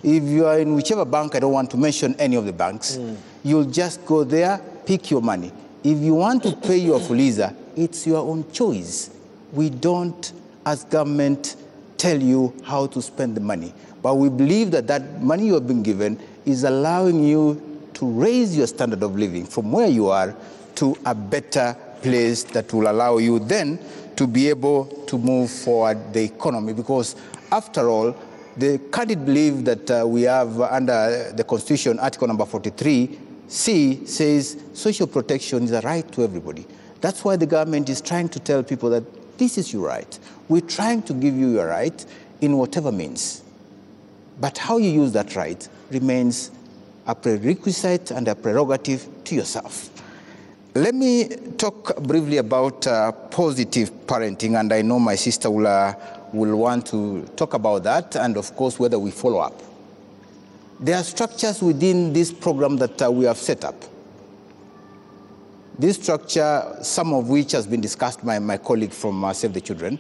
If you are in whichever bank, I don't want to mention any of the banks, you'll just go there, pick your money. If you want to pay your fuliza, it's your own choice. We don't, as government, tell you how to spend the money. But we believe that that money you have been given is allowing you to raise your standard of living from where you are to a better place that will allow you then to be able to move forward the economy. Because after all, the candid belief that we have under the Constitution, Article number 43C, says social protection is a right to everybody. That's why the government is trying to tell people that this is your right. We're trying to give you your right in whatever means. But how you use that right remains a prerequisite and a prerogative to yourself. Let me talk briefly about positive parenting, and I know my sister will want to talk about that, and of course whether we follow up. There are structures within this program that we have set up. This structure, some of which has been discussed by my colleague from Save the Children,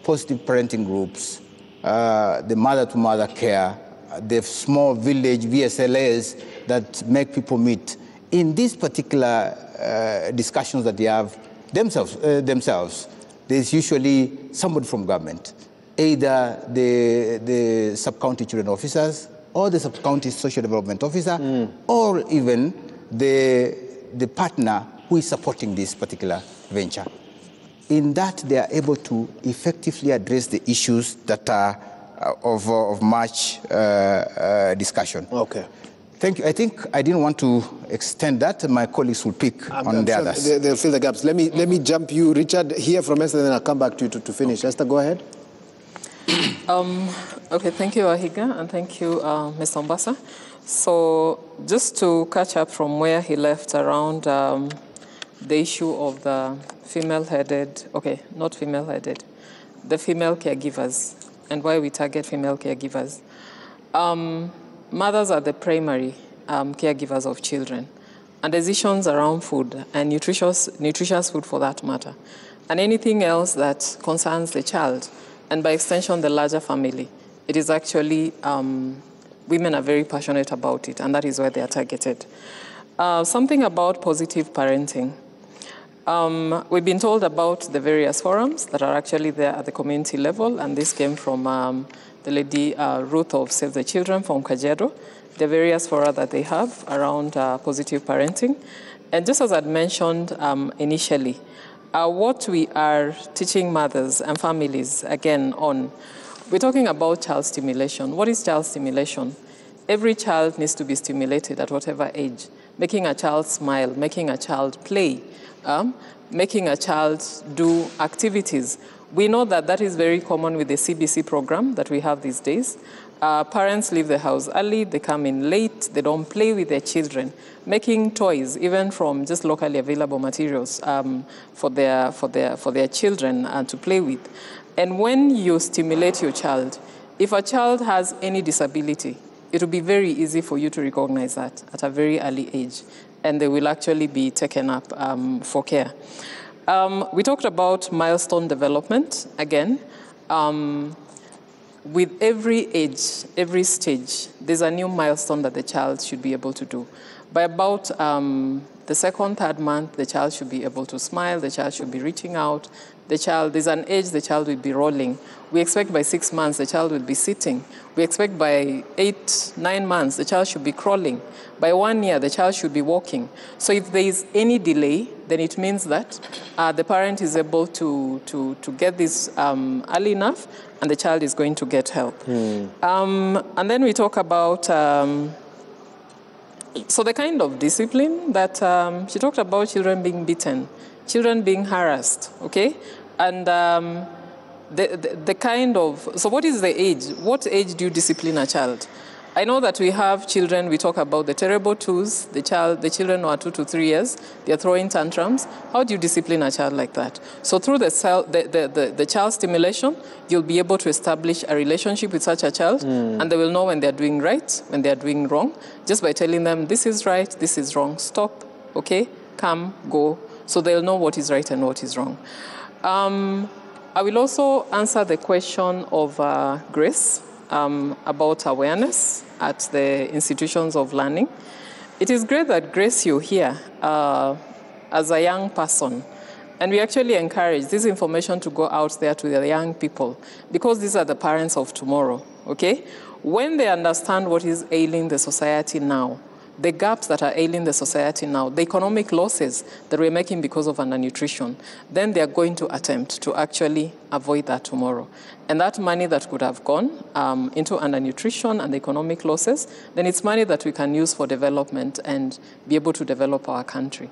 positive parenting groups, the mother-to-mother care, the small village VSLAs that make people meet. In these particular discussions that they have themselves, there's usually somebody from government, either the sub-county children officers or the sub-county social development officer, or even the partner who is supporting this particular venture. In that, they are able to effectively address the issues that are of much discussion. Okay. Thank you. I think I didn't want to extend that. My colleagues will pick on the others. They'll fill the gaps. Let me jump you, Richard, hear from Esther, and then I'll come back to you to finish. Esther, go ahead. Okay, thank you, Ahiga, and thank you, Mr. Ombasa. So just to catch up from where he left around the issue of the female-headed, not female-headed, the female caregivers, and why we target female caregivers. Mothers are the primary caregivers of children, and decisions around food and nutritious food for that matter, and anything else that concerns the child, and by extension the larger family, it is actually, women are very passionate about it, and that is why they are targeted. Something about positive parenting. We've been told about the various forums that are actually there at the community level, and this came from the lady Ruth of Save the Children from Kajiado, the various fora that they have around positive parenting. And just as I'd mentioned initially, what we are teaching mothers and families, again, we're talking about child stimulation. What is child stimulation? Every child needs to be stimulated at whatever age. Making a child smile, making a child play, making a child do activities. We know that that is very common with the CBC program that we have these days. Parents leave the house early, they come in late, they don't play with their children, making toys, even from just locally available materials for their children to play with. And when you stimulate your child, if a child has any disability, it will be very easy for you to recognize that at a very early age, and they will actually be taken up for care. We talked about milestone development again. With every age, every stage, there's a new milestone that the child should be able to do. By about the second, third month, the child should be able to smile, the child should be reaching out, there's an age the child will be rolling. We expect by 6 months the child will be sitting. We expect by 8, 9 months the child should be crawling. By 1 year the child should be walking. So if there is any delay, then it means that the parent is able to get this early enough, and the child is going to get help. And then we talk about so the kind of discipline that she talked about: children being beaten, children being harassed, okay? And the kind of, so what is the age? What age do you discipline a child? I know that we have children, we talk about the terrible twos, the children who are 2 to 3 years, they're throwing tantrums. How do you discipline a child like that? So through the child stimulation, you'll be able to establish a relationship with such a child, and they will know when they're doing right, when they're doing wrong, just by telling them, this is right, this is wrong, stop, okay, come, go. So they'll know what is right and what is wrong. I will also answer the question of Grace about awareness at the institutions of learning. It is great that, Grace, you're here as a young person. And we actually encourage this information to go out there to the young people, because these are the parents of tomorrow, okay? When they understand what is ailing the society now, the gaps that are ailing the society now, the economic losses that we're making because of undernutrition, then they're going to attempt to actually avoid that tomorrow. And that money that could have gone into undernutrition and the economic losses, then it's money that we can use for development and be able to develop our country.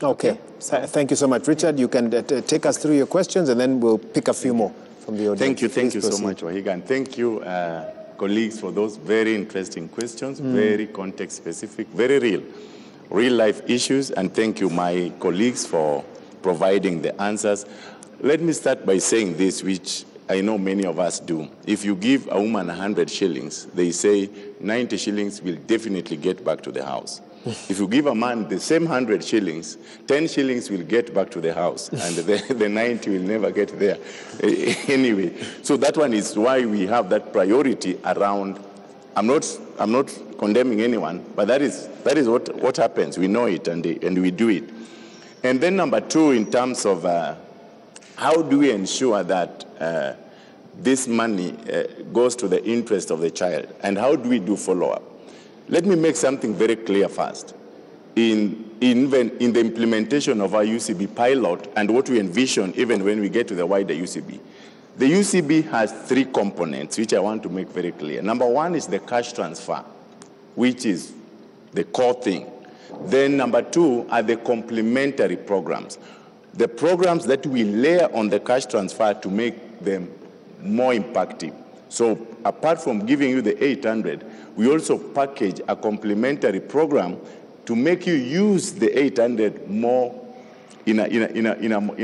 Okay. Thank you so much. Richard, you can take us through your questions, and then we'll pick a few more from the audience. Thank you so much, Wahiga, and thank you, colleagues, for those very interesting questions, very context-specific, very real-life issues, and thank you, my colleagues, for providing the answers. Let me start by saying this, which I know many of us do. If you give a woman 100 shillings, they say 90 shillings will definitely get back to the house. If you give a man the same 100 shillings, 10 shillings will get back to the house, and the 90 will never get there. Anyway, so that one is why we have that priority around. I'm not condemning anyone, but that is what happens. We know it, and we do it. And then number two, in terms of how do we ensure that this money goes to the interest of the child, and how do we do follow-up? Let me make something very clear first. In the implementation of our UCB pilot and what we envision even when we get to the wider UCB, the UCB has 3 components, which I want to make very clear. Number one is the cash transfer, which is the core thing. Then number 2 are the complementary programs, the programs that we layer on the cash transfer to make them more impactful. So apart from giving you the 800, we also package a complementary program to make you use the 800 more in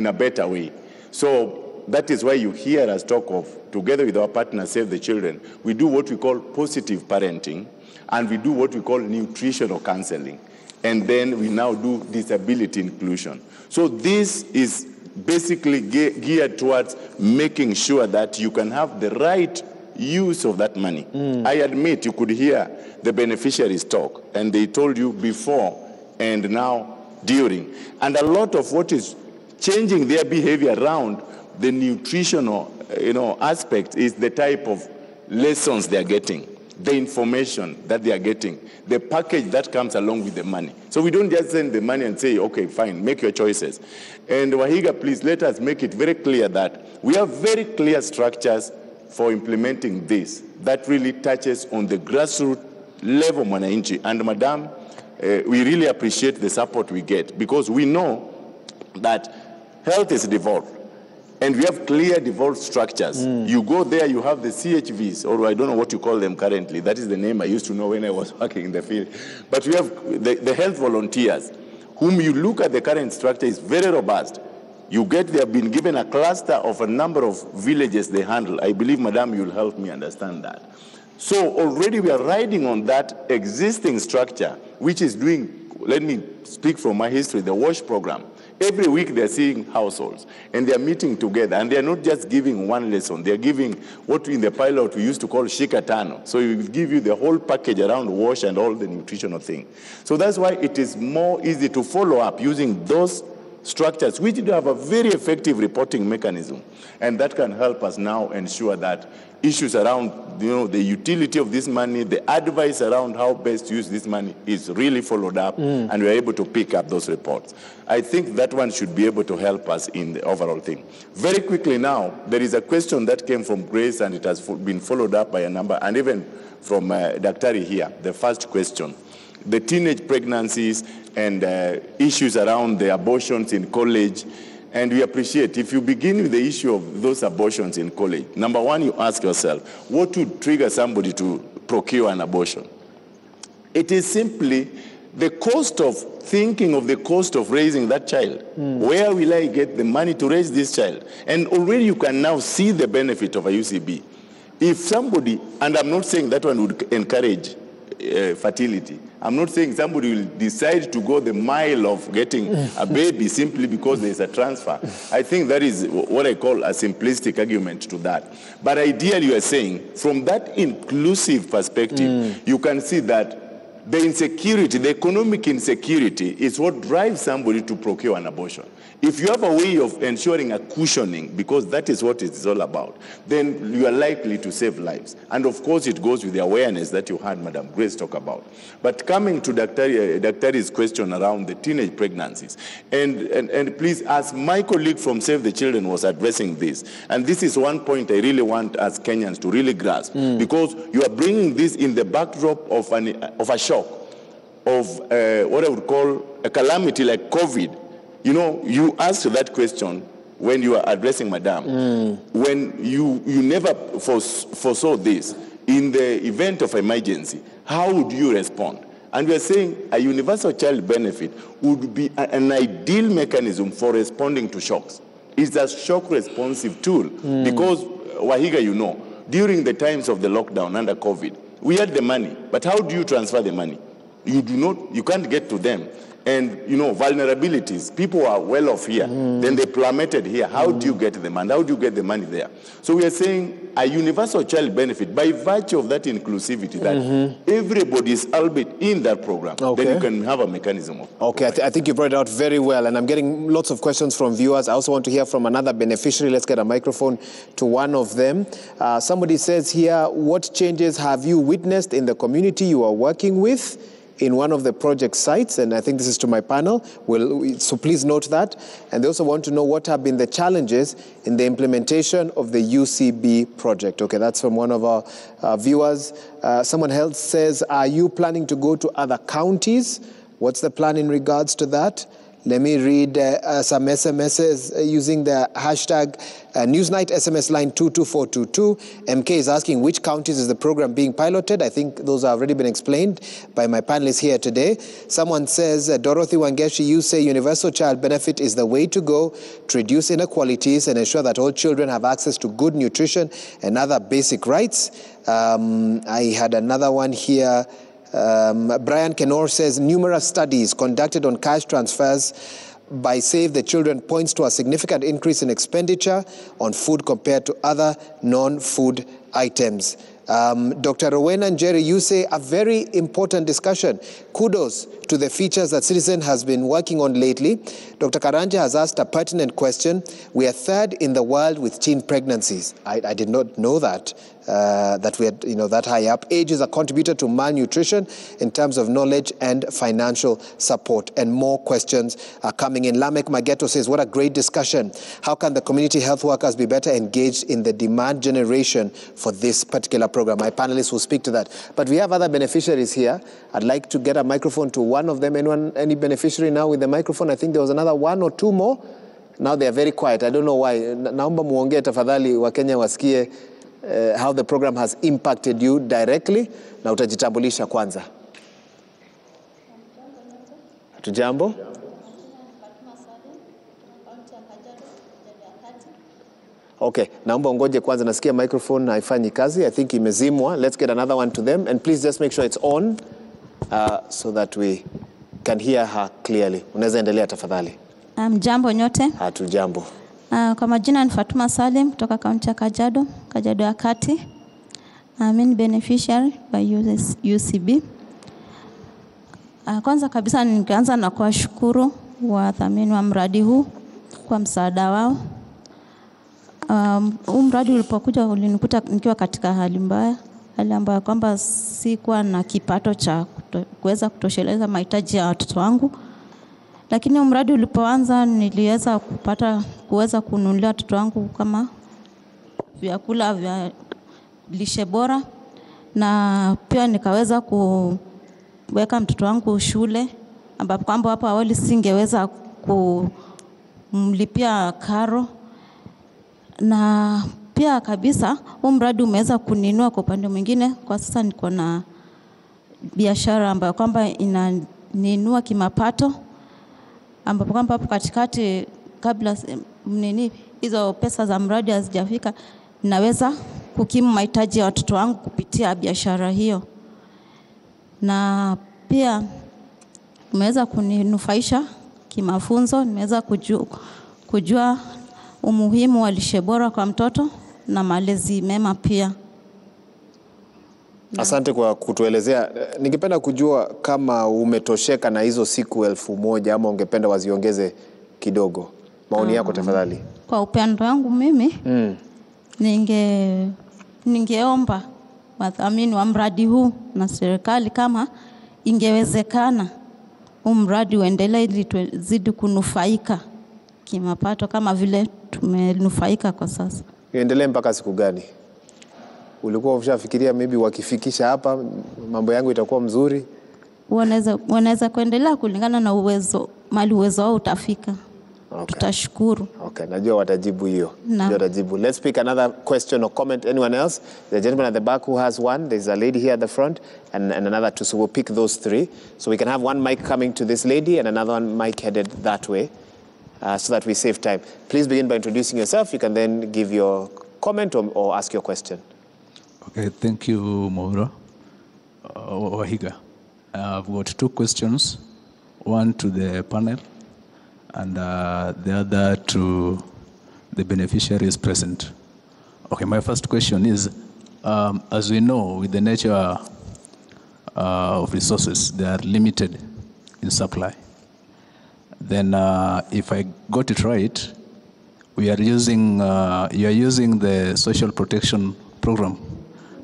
a better way. So that is why you hear us talk of, together with our partner Save the Children, we do what we call positive parenting, and we do what we call nutritional counseling. And then we now do disability inclusion. So this is basically geared towards making sure that you can have the right use of that money. I admit you could hear the beneficiaries talk, and they told you before and now during. And a lot of what is changing their behavior around the nutritional, aspect is the type of lessons they are getting, the information that they are getting, the package that comes along with the money. So we don't just send the money and say, okay, fine, make your choices. And Wahiga, please let us make it very clear that we have very clear structures for implementing this that really touches on the grassroots level, mwananchi. And Madam, we really appreciate the support we get because we know that health is devolved. And we have clear devolved structures. You go there, you have the CHVs, or I don't know what you call them currently. That is the name I used to know when I was working in the field. But we have the health volunteers, whom you look at the current structure is very robust. They have been given a cluster of a number of villages they handle. I believe, Madam, you'll help me understand that. So already we are riding on that existing structure, which is doing, let me speak from my history, the WASH program. Every week they're seeing households and they're meeting together and they're not just giving one lesson, they're giving what in the pilot we used to call shikatano. So we will give you the whole package around WASH and all the nutritional things. So that's why it is more easy to follow up using those structures, which do have a very effective reporting mechanism. And that can help us now ensure that issues around the utility of this money, the advice around how best to use this money is really followed up and we're able to pick up those reports. I think that one should be able to help us in the overall thing. Very quickly now, there is a question that came from Grace and it has been followed up by a number, and even from Daktari here, the first question. The teenage pregnancies and issues around the abortions in college. And we appreciate, if you begin with the issue of those abortions in college, number one, you ask yourself, what would trigger somebody to procure an abortion? It is simply the cost of thinking of the cost of raising that child. Where will I get the money to raise this child? And already you can now see the benefit of a UCB. If somebody, and I'm not saying that one would encourage fertility. I'm not saying somebody will decide to go the mile of getting a baby simply because there's a transfer. I think that is what I call a simplistic argument to that. But ideally, you are saying, from that inclusive perspective, you can see that the insecurity, the economic insecurity is what drives somebody to procure an abortion. If you have a way of ensuring a cushioning, because that is what it is all about, then you are likely to save lives. And of course, it goes with the awareness that you had Madam Grace talk about. But coming to Daktari's question around the teenage pregnancies, and please, as my colleague from Save the Children was addressing this, and this is one point I really want as Kenyans to really grasp, because you are bringing this in the backdrop of a shock, of what I would call a calamity like COVID. You know, you asked that question when you were addressing Madam. When you never foresaw this, in the event of emergency, how would you respond? And we are saying a universal child benefit would be an ideal mechanism for responding to shocks. It's a shock responsive tool because, Wahiga, you know, during the times of the lockdown under COVID, we had the money, but how do you transfer the money? You can't get to them. And, you know, vulnerabilities. People are well off here. Then they plummeted here. How do you get the money? How do you get the money there? So we are saying a universal child benefit, by virtue of that inclusivity, that everybody is albeit in that program, then you can have a mechanism of I think you brought it out very well. And I'm getting lots of questions from viewers. I also want to hear from another beneficiary. Let's get a microphone to one of them. Somebody says here, what changes have you witnessed in the community you are working with in one of the project sites? And I think this is to my panel, so please note that. And they also want to know what have been the challenges in the implementation of the UCB project. Okay, that's from one of our viewers. Someone else says, are you planning to go to other counties? What's the plan in regards to that? Let me read some SMSs using the hashtag NEWSNIGHT SMS line 22422. MK is asking which counties is the program being piloted. I think those have already been explained by my panelists here today. Someone says, Dorothy Wangeshi, you say universal child benefit is the way to go to reduce inequalities and ensure that all children have access to good nutrition and other basic rights. I had another one here. Brian Kenor says numerous studies conducted on cash transfers by Save the Children points to a significant increase in expenditure on food compared to other non-food items. Dr. Rowena and Jerry, you say a very important discussion. Kudos to the features that Citizen has been working on lately. Dr. Karanja has asked a pertinent question. We are third in the world with teen pregnancies. I did not know that. That we had, that high up. Age is a contributor to malnutrition in terms of knowledge and financial support. And more questions are coming in. Lamek Mageto says, what a great discussion. How can the community health workers be better engaged in the demand generation for this particular program? My panelists will speak to that. But we have other beneficiaries here. I'd like to get a microphone to one of them. Any beneficiary now with the microphone? I think there was another one or two more. Now they are very quiet. I don't know why. Naomba muongee tafadhali Wakenya wasikie how the program has impacted you directly, na utajitambulisha kwanza. Hatujambo? Okay, naomba ungoje kwanza, nasikia microphone haifanyi kazi. I think imezimwa. Let's get another one to them, and please just make sure it's on so that we can hear her clearly. Unaweza endelea tafadhali. Jambo nyote. Hatujambo. Kwa majina ni Fatuma Salim kutoka kaunti ya Kajiado ya Kati. Mimi ni beneficiary by UCB. Kwanza kabisa nikaanza na kuwashukuru wadhamini wa mradi huu kwa msaada wao. Mradi ulipokuja ulinikuta nikiwa katika hali mbaya, hali ambayo kwamba sikuwa na kipato cha kuweza kutosheleza mahitaji ya watoto wangu. Lakini mradi ulipoanza niliweza kuweza kununulia watoto wangu kama vyakula vya lishe bora, na pia nikaweza kuweka mtoto wangu shule ambapo kwamba hapo awali singeweza kumlipia karo. Na pia kabisa mradi umeweza kuninua kwa upande mwingine. Kwa sasa niko na biashara ambayo kwamba inaninua kimapato, ambapo kwamba hapo katikati kabla hizo pesa za mradi hazijafika naweza kukimu mahitaji ya watoto wangu kupitia biashara hiyo. Na pia nimeweza kuninufaisha kimafunzo, nimeweza kujua umuhimu wa lishe bora kwa mtoto na malezi mema pia. Asante kwa kutuelezea. Ningependa kujua kama umetosheka na hizo siku 1000 ama ungependa waziongeze kidogo. Maoni yako tafadhali. Kwa upande wangu mimi ningeomba wadhamini wa mradi huu na serikali kama ingewezekana mradi uendelee ili tuzidi kunufaika kimapato kama vile tumenufaika kwa sasa. Uendelee mpaka siku gani? Ulikuwa ushafikiria maybe wakifikisha hapa mambo yangu itakuwa mzuri? Wanaweza kuendelea kulingana na uwezo wao utafika. Okay. Tutashukuru. Okay, najua watajibu hiyo. Najua watajibu. Let's pick another question or comment. Anyone else? The gentleman at the back who has one. There's a lady here at the front and another two. So we'll pick those three. So we can have one mic coming to this lady and another one mic headed that way so that we save time. Please begin by introducing yourself. You can then give your comment or ask your question. Okay, thank you, Maura. Wahiga. I've got two questions. One to the panel and the other to the beneficiaries present. Okay, my first question is, as we know, with the nature of resources, they are limited in supply. Then if I got it right, you are using the social protection program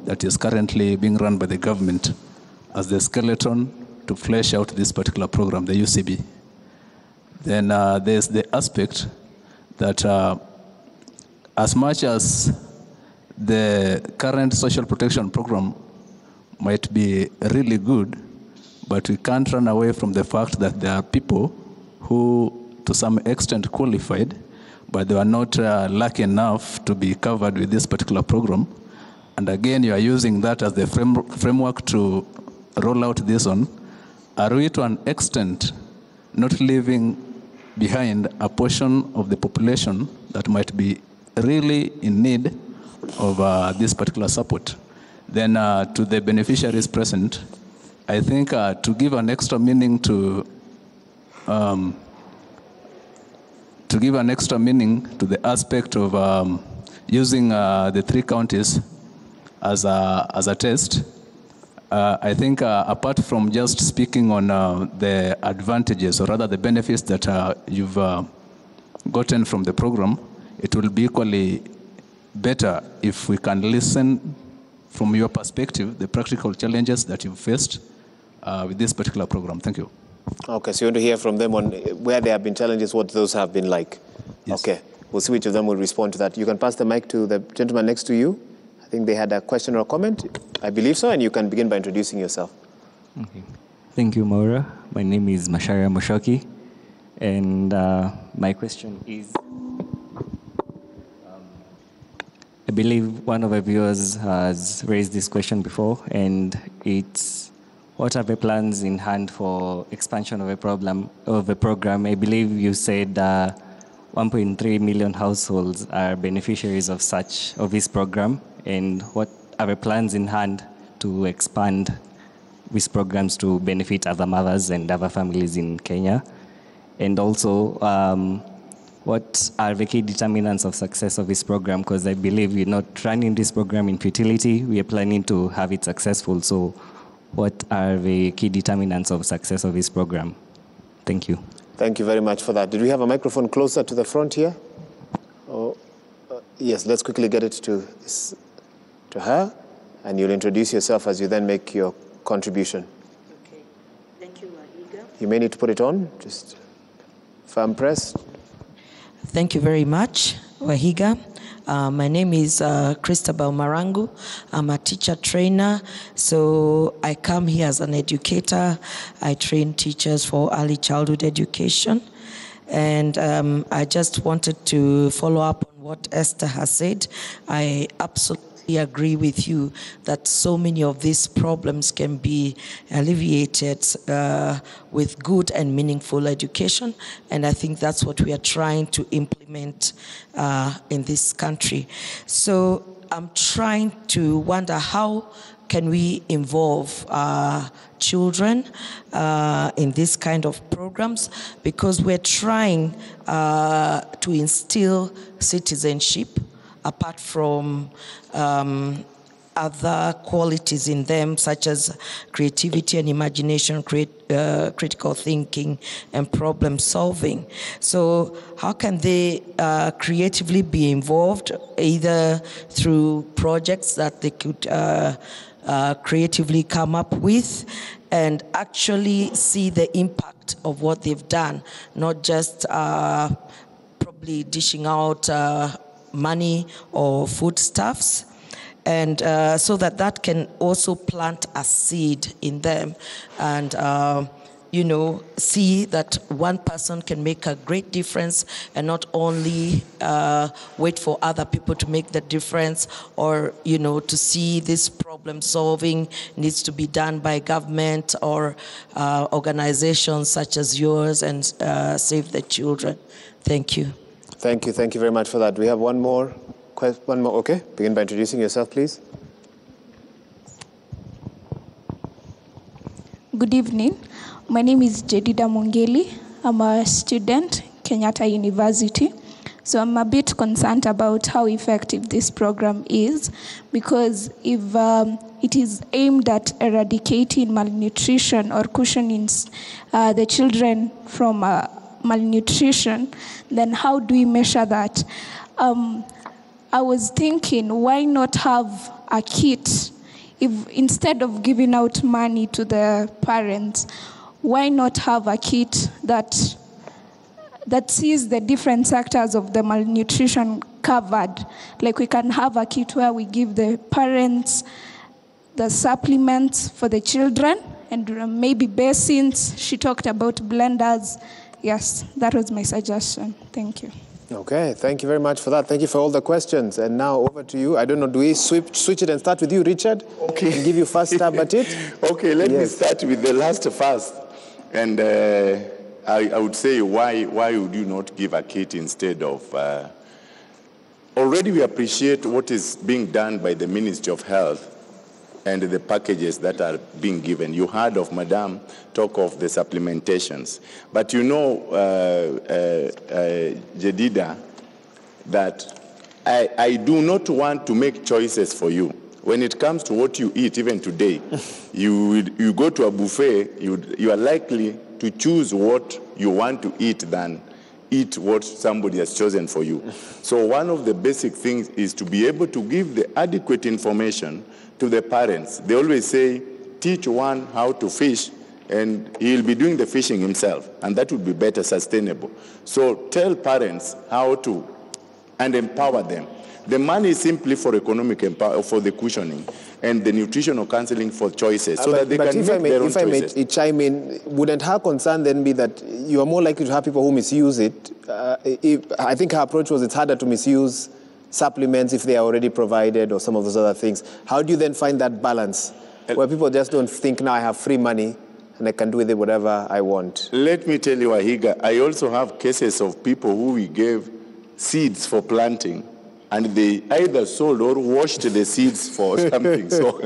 that is currently being run by the government as the skeleton to flesh out this particular program, the UCB. Then there's the aspect that as much as the current social protection program might be really good, but we can't run away from the fact that there are people who to some extent qualified, but they were not lucky enough to be covered with this particular program. And again, you are using that as the framework to roll out this on. Are we to an extent not leaving behind a portion of the population that might be really in need of this particular support? Then to the beneficiaries present, I think to give an extra meaning to the aspect of using the 3 counties as a test, I think apart from just speaking on the advantages, or rather the benefits that you've gotten from the program, it will be equally better if we can listen from your perspective, the practical challenges that you've faced with this particular program. Thank you. Okay, so you want to hear from them on where there have been challenges, what those have been like. Yes. Okay, we'll see which of them will respond to that. You can pass the mic to the gentleman next to you. I think they had a question or a comment. I believe so, and you can begin by introducing yourself. Okay. Thank you, Maura. My name is Masharia Mushoki, and my question is, I believe one of our viewers has raised this question before, and it's, what are the plans in hand for expansion of a program? I believe you said 1.3 million households are beneficiaries of this program, and what are the plans in hand to expand these programs to benefit other mothers and other families in Kenya? And also, what are the key determinants of success of this program? Because I believe we're not running this program in futility. We are planning to have it successful. So what are the key determinants of success of this program? Thank you. Thank you very much for that. Did we have a microphone closer to the front here? Oh, yes, let's quickly get it to her, and you'll introduce yourself as you then make your contribution. Okay. Thank you, Wahiga. You may need to put it on, just firm press. Thank you very much, Wahiga. My name is Christabel Marangu. I'm a teacher trainer, so I come here as an educator. I train teachers for early childhood education, and I just wanted to follow up on what Esther has said. I absolutely agree with you that so many of these problems can be alleviated with good and meaningful education, and I think that's what we are trying to implement in this country. So I'm trying to wonder, how can we involve children in this kind of programs, because we're trying to instill citizenship apart from other qualities in them, such as creativity and imagination, critical thinking, and problem solving. So how can they creatively be involved, either through projects that they could creatively come up with, and actually see the impact of what they've done, not just probably dishing out money or foodstuffs, and so that can also plant a seed in them, and see that one person can make a great difference, and not only wait for other people to make the difference, or to see this problem solving needs to be done by government or organizations such as yours, and Save the Children. Thank you. Thank you very much for that. We have one more. Okay. Begin by introducing yourself, please. Good evening. My name is Jedida Mungeli. I'm a student, Kenyatta University. So I'm a bit concerned about how effective this program is, because if it is aimed at eradicating malnutrition or cushioning the children from malnutrition, then how do we measure that? I was thinking, why not have a kit? If instead of giving out money to the parents, why not have a kit that sees the different sectors of the malnutrition covered? Like, we can have a kit where we give the parents the supplements for the children, and maybe basins. She talked about blenders. Yes, that was my suggestion. Thank you. Okay, thank you very much for that. Thank you for all the questions. And now over to you. I don't know, do we switch it and start with you, Richard? Okay. And give you first stab at it? Okay, let me start with the last first. And I would say, why would you not give a kit instead of... Already we appreciate what is being done by the Ministry of Health and the packages that are being given. You heard of Madam talk of the supplementations. But Jedida, that I do not want to make choices for you. when it comes to what you eat, even today, you go to a buffet, you are likely to choose what you want to eat than eat what somebody has chosen for you. So one of the basic things is to be able to give the adequate information to the parents. They always say, teach one how to fish, and he'll be doing the fishing himself, and that would be better, sustainable. So tell parents how to, and empower them. The money is simply for economic empowerment, for the cushioning, and the nutritional counseling for choices, so that they can make their own choices. If I may chime in, wouldn't her concern then be that you are more likely to have people who misuse it? I think her approach was it's harder to misuse supplements if they are already provided or some of those other things. How do you then find that balance where people just don't think, now I have free money and I can do with it whatever I want? Let me tell you, Wahiga, I also have cases of people who we gave seeds for planting, and they either sold or washed the seeds for something. So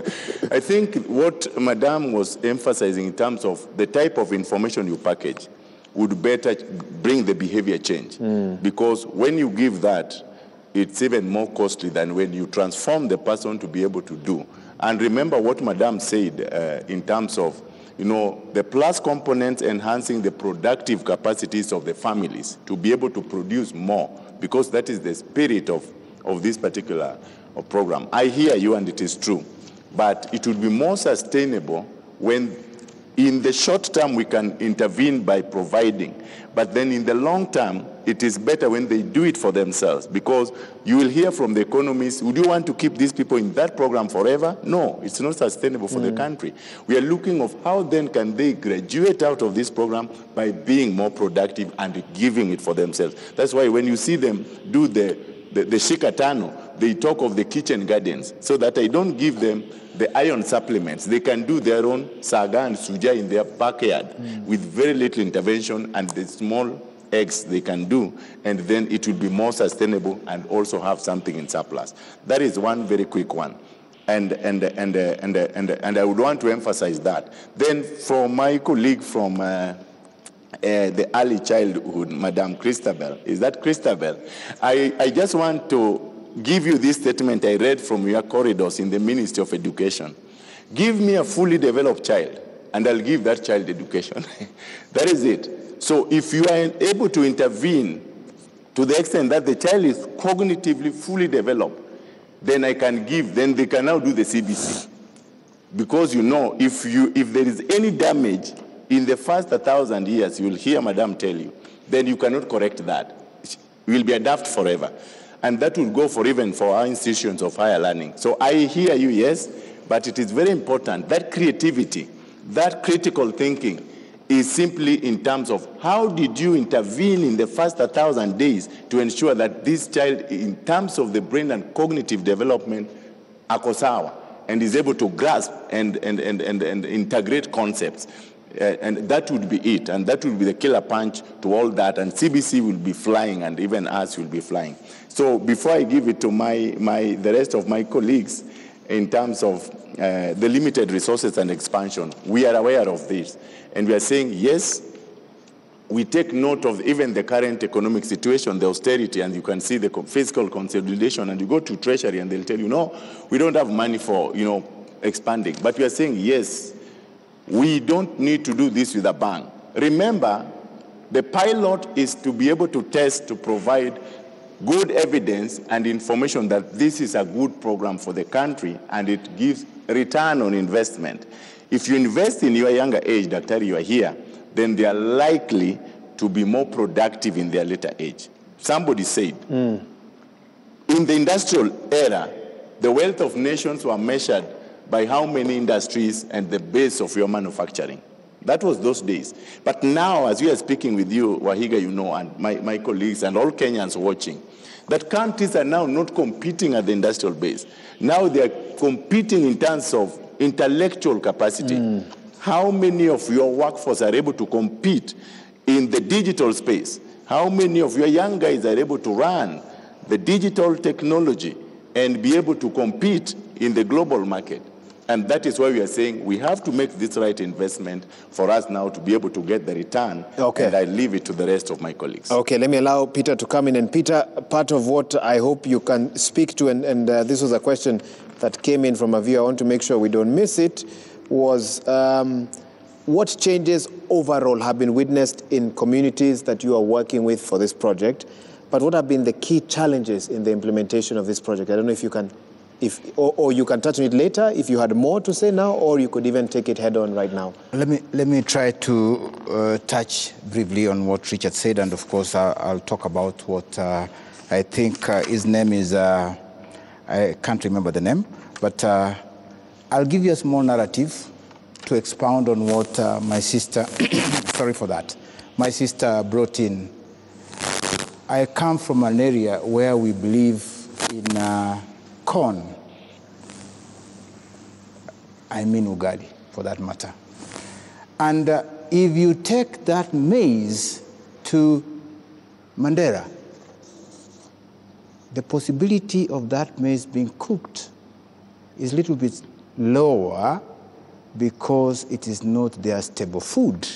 I think what Madam was emphasizing in terms of the type of information you package would better bring the behavior change. Because when you give that, it's even more costly than when you transform the person to be able to do. And remember what Madam said in terms of, the plus components enhancing the productive capacities of the families to be able to produce more, because that is the spirit of this particular program. I hear you, and it is true, but it would be more sustainable when in the short term we can intervene by providing, but then in the long term it is better when they do it for themselves, because you will hear from the economists, would you want to keep these people in that program forever? No, it's not sustainable for the country. We are looking of how then can they graduate out of this program by being more productive and giving it for themselves. That's why when you see them do the shikatano, they talk of the kitchen gardens, so that I don't give them the iron supplements. They can do their own saga and suja in their backyard with very little intervention, and the small eggs they can do, and then it will be more sustainable and also have something in surplus. That is one very quick one. And I would want to emphasize that. Then for my colleague from the early childhood, Madam Christabel, is that Christabel? I just want to give you this statement I read from your corridors in the Ministry of Education. Give me a fully developed child, and I'll give that child education. That is it. So if you are able to intervene to the extent that the child is cognitively fully developed, then I can give, then they can now do the CBC. Because if there is any damage in the first 1,000 years, you will hear Madam tell you, then you cannot correct that. You will be a daft forever. And that will go for even for our institutions of higher learning. So I hear you, yes, but it is very important that creativity, that critical thinking is simply in terms of how did you intervene in the first 1,000 days to ensure that this child, in terms of the brain and cognitive development, akosawa, and is able to grasp and integrate concepts. And that would be it, and that would be the killer punch to all that, and CBC will be flying, and even us will be flying. So before I give it to the rest of my colleagues, in terms of the limited resources and expansion, we are aware of this, and we are saying, yes, we take note of even the current economic situation, the austerity, and you can see the fiscal consolidation, and you go to Treasury and they'll tell you, no, we don't have money for, expanding. But we are saying, yes, we don't need to do this with a bang. Remember, the pilot is to be able to test, to provide good evidence and information that this is a good program for the country, and it gives return on investment. If you invest in your younger age, Dr. you are here, then they are likely to be more productive in their later age. Somebody said, in the industrial era, the wealth of nations were measured by how many industries and the base of your manufacturing. That was those days. But now, as we are speaking with you, Wahiga, and my colleagues and all Kenyans watching, that countries are now not competing at the industrial base. Now they are competing in terms of intellectual capacity. How many of your workforce are able to compete in the digital space? How many of your young guys are able to run the digital technology and be able to compete in the global market? And that is why we are saying we have to make this right investment for us now to be able to get the return. Okay. And I leave it to the rest of my colleagues. Okay, let me allow Peter to come in. And Peter, part of what I hope you can speak to, and this was a question that came in from a viewer, I want to make sure we don't miss it, was what changes overall have been witnessed in communities that you are working with for this project, but what have been the key challenges in the implementation of this project? I don't know if you can, or you can touch on it later if you had more to say now, or you could even take it head on right now. Let me try to touch briefly on what Richard said, and of course I'll talk about what I think his name is, I can't remember the name, but I'll give you a small narrative to expound on what my sister, sorry for that, my sister brought in. I come from an area where we believe in corn. I mean ugali, for that matter. And if you take that maize to Mandera, the possibility of that maize being cooked is a little bit lower because it is not their stable food.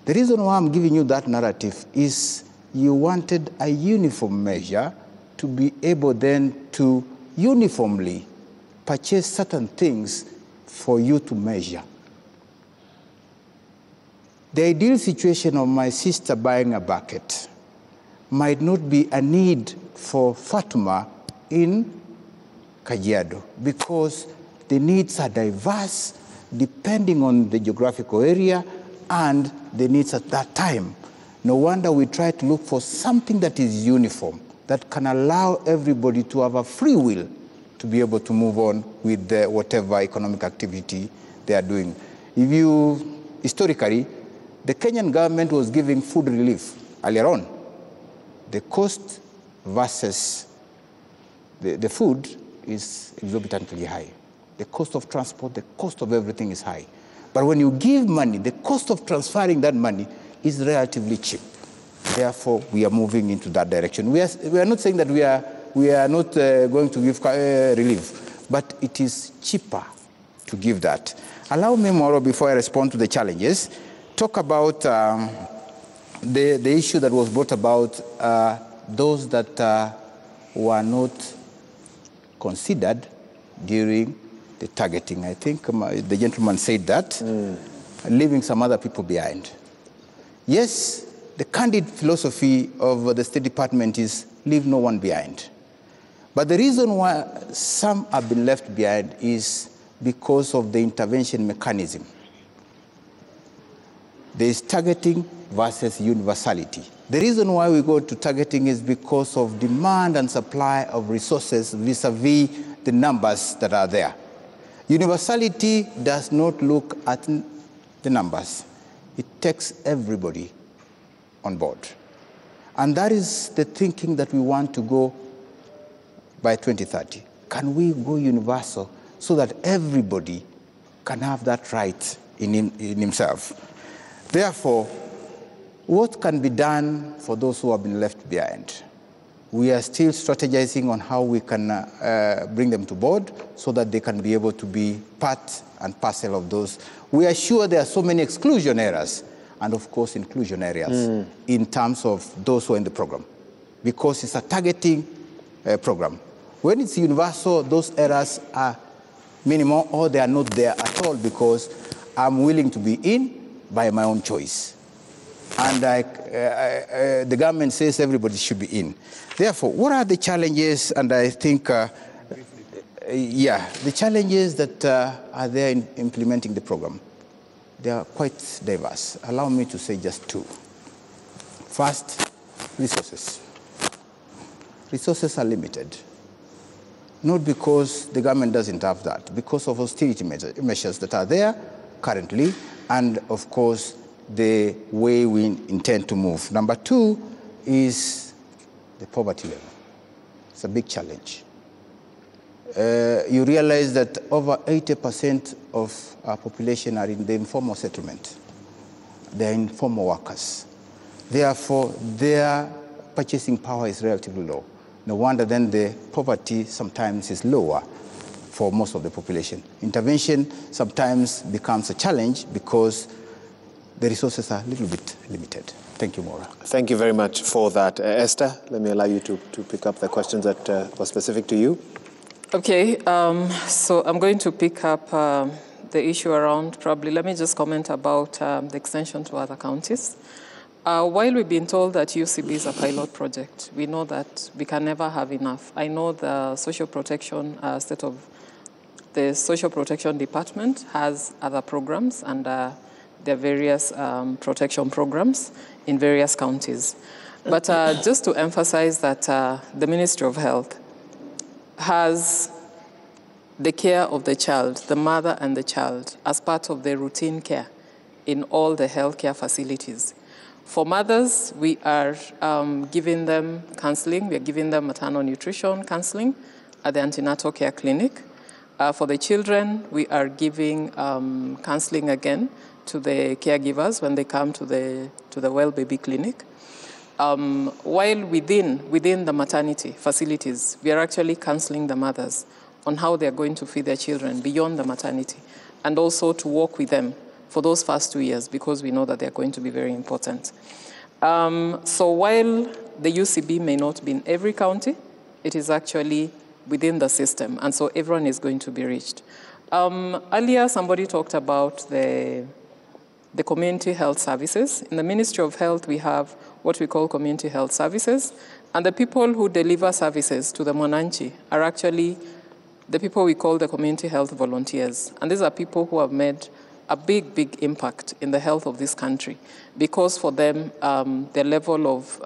The reason why I'm giving you that narrative is you wanted a uniform measure to be able then to uniformly purchase certain things for you to measure. The ideal situation of my sister buying a bucket might not be a need for Fatuma in Kajiado because the needs are diverse depending on the geographical area and the needs at that time. No wonder we try to look for something that is uniform, that can allow everybody to have a free will to be able to move on with whatever economic activity they are doing. If you, historically, the Kenyan government was giving food relief earlier on. The cost versus the food is exorbitantly high. The cost of transport, the cost of everything is high. But when you give money, the cost of transferring that money is relatively cheap. Therefore, we are moving into that direction. We are not saying that we are not going to give relief, but it is cheaper to give that. Allow me, Moro, before I respond to the challenges, talk about the issue that was brought about, those that were not considered during the targeting. I think the gentleman said that, leaving some other people behind. Yes, the candid philosophy of the State Department is leave no one behind. But the reason why some have been left behind is because of the intervention mechanism. There is targeting versus universality. The reason why we go to targeting is because of demand and supply of resources vis-a-vis the numbers that are there. Universality does not look at the numbers. It takes everybody on board. And that is the thinking that we want to go by 2030. Can we go universal so that everybody can have that right in himself? Therefore, what can be done for those who have been left behind? We are still strategizing on how we can bring them to board so that they can be able to be part and parcel of those. We are sure there are so many exclusion areas and, of course, inclusion areas in terms of those who are in the program, because it's a targeting program. When it's universal, those areas are minimal or they are not there at all because I'm willing to be in by my own choice. And the government says everybody should be in. Therefore, what are the challenges? And I think, the challenges that are there in implementing the program, they are quite diverse. Allow me to say just two. First, resources. Resources are limited. Not because the government doesn't have that, because of austerity measures that are there currently, and of course, the way we intend to move. Number two is the poverty level. It's a big challenge. You realize that over 80% of our population are in the informal settlement. They're informal workers. Therefore, their purchasing power is relatively low. No wonder then the poverty sometimes is lower for most of the population. Intervention sometimes becomes a challenge because the resources are a little bit limited. Thank you, Maura. Thank you very much for that. Esther, let me allow you to pick up the questions that were specific to you. Okay, so I'm going to pick up the issue around, probably, let me just comment about the extension to other counties. While we've been told that UCB is a pilot project, we know that we can never have enough. I know the social protection the social protection department has other programs, and there are various protection programs in various counties. But just to emphasize that the Ministry of Health has the care of the child, the mother and the child, as part of their routine care in all the healthcare facilities. For mothers, we are giving them counseling. We are giving them maternal nutrition counseling at the antenatal care clinic. For the children, we are giving counseling again to the caregivers when they come to the Well Baby Clinic. While within the maternity facilities, we are actually counseling the mothers on how they are going to feed their children beyond the maternity, and also to work with them for those first 2 years, because we know that they are going to be very important. So while the UCB may not be in every county, it is actually within the system, and so everyone is going to be reached. Earlier, somebody talked about the community health services. In the Ministry of Health, we have what we call community health services, and the people who deliver services to the Mwananchi are actually the people we call the community health volunteers. And these are people who have made a big, big impact in the health of this country, because for them, their level of